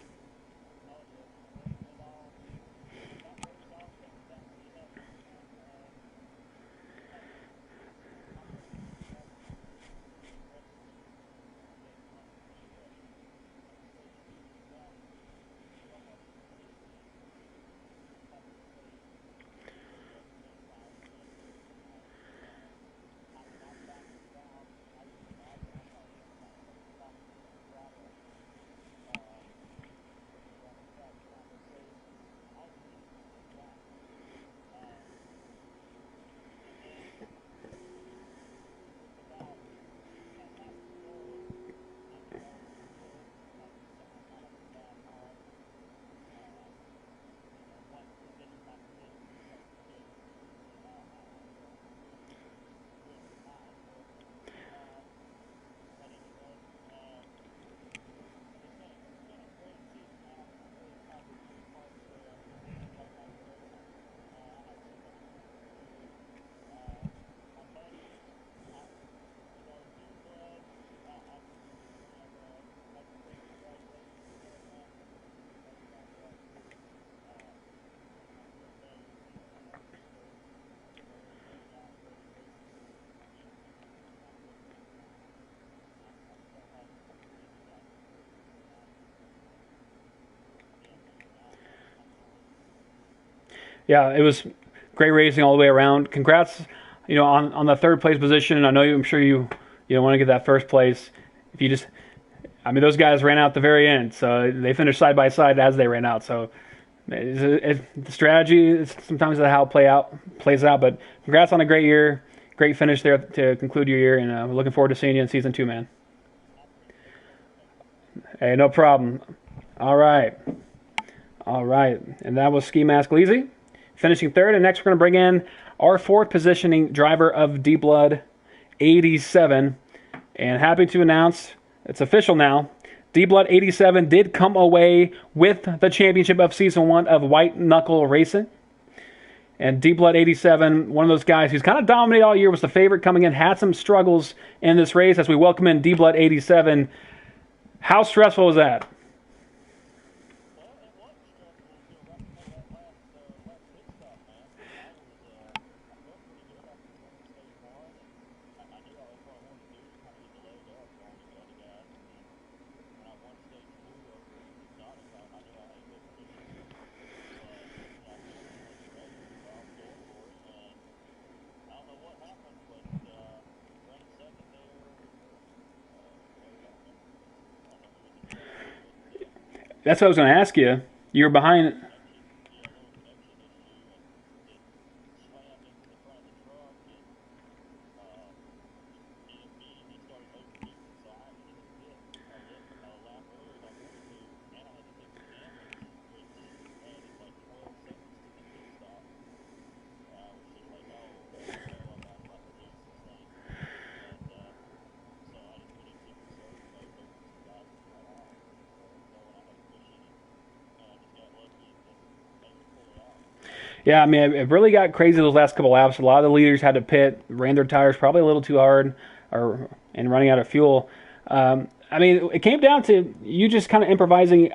Yeah, it was great racing all the way around. Congrats, on the third place position. I know I'm sure you want to get that first place. If you just, I mean, those guys ran out at the very end, so they finished side by side as they ran out. So the strategy is sometimes how it plays out. But congrats on a great year, great finish there to conclude your year, and we're looking forward to seeing you in season 2, man. Hey, no problem. All right, and that was Ski Mask Leezy, finishing third. And next we're going to bring in our fourth positioning driver of D Blood 87. And happy to announce, it's official now, D Blood 87 did come away with the championship of Season 1 of White Knuckle Racing. And D Blood 87, one of those guys who's kind of dominated all year, was the favorite coming in, had some struggles in this race. As we welcome in D Blood 87, how stressful was that? That's what I was going to ask you. You're behind. Yeah, I mean, it really got crazy those last couple laps. A lot of the leaders had to pit, ran their tires probably a little too hard, and running out of fuel. I mean, it came down to you just kind of improvising,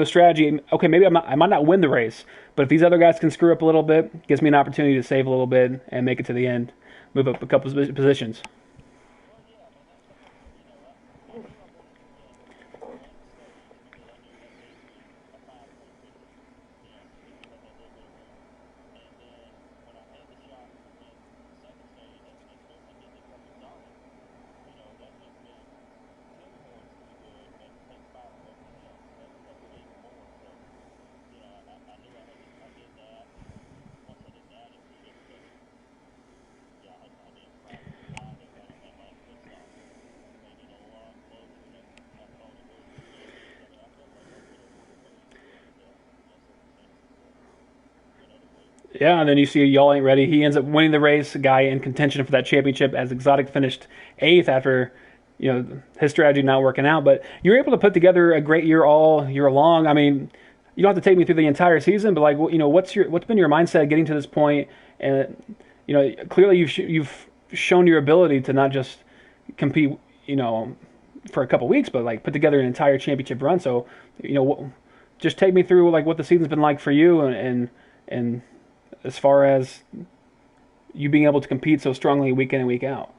strategy. Okay, maybe I might not win the race, but if these other guys can screw up a little bit, it gives me an opportunity to save a little bit and make it to the end, move up a couple of positions. Yeah, and then you see y'all ain't ready. He ends up winning the race. A guy in contention for that championship as Exotic finished 8th after his strategy not working out. But you were able to put together a great year all year long. I mean, you don't have to take me through the entire season, but like what's been your mindset getting to this point? And clearly you've shown your ability to not just compete for a couple weeks, but like put together an entire championship run. So just take me through like what the season's been like for you and as far as you being able to compete so strongly week in and week out.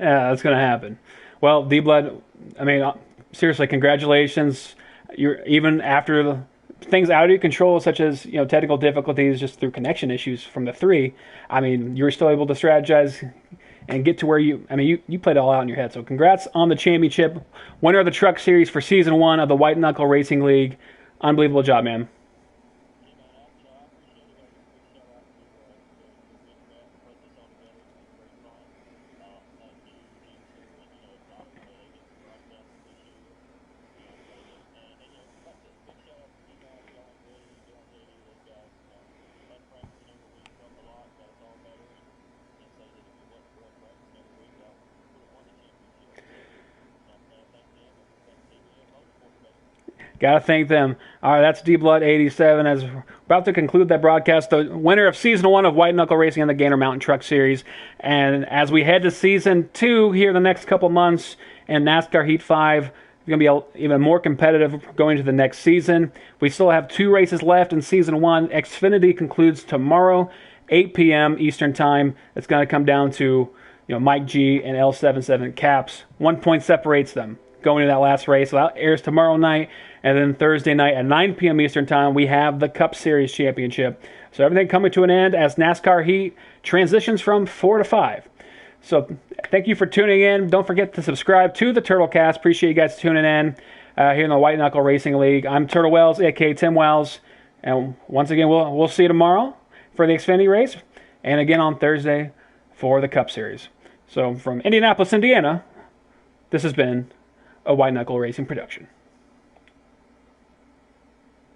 Yeah, that's going to happen. Well, D-Blood, I mean, seriously, congratulations. You're even after the things out of your control, such as technical difficulties, just through connection issues from the 3. I mean, you were still able to strategize and get to where you played it all out in your head. So congrats on the championship, winner of the Truck Series for Season 1 of the White Knuckle Racing League. Unbelievable job, man. Gotta thank them. All right, that's D-Blood87. As we're about to conclude that broadcast, the winner of Season 1 of White Knuckle Racing and the Gainer Mountain Truck Series. And as we head to Season 2 here in the next couple months, and NASCAR Heat 5, it's going to be even more competitive going to the next season. We still have 2 races left in Season 1. Xfinity concludes tomorrow, 8 p.m. Eastern Time. It's going to come down to Mike G and L77 Caps. 1 point separates them going to that last race. So that airs tomorrow night. And then Thursday night at 9 p.m. Eastern Time, we have the Cup Series Championship. So everything coming to an end as NASCAR Heat transitions from 4 to 5. So thank you for tuning in. Don't forget to subscribe to the Turtlecast. Appreciate you guys tuning in here in the White Knuckle Racing League. I'm Turtle Wells, a.k.a. Tim Wells. And once again, we'll see you tomorrow for the Xfinity race. And again on Thursday for the Cup Series. So from Indianapolis, Indiana, this has been a White Knuckle Racing production.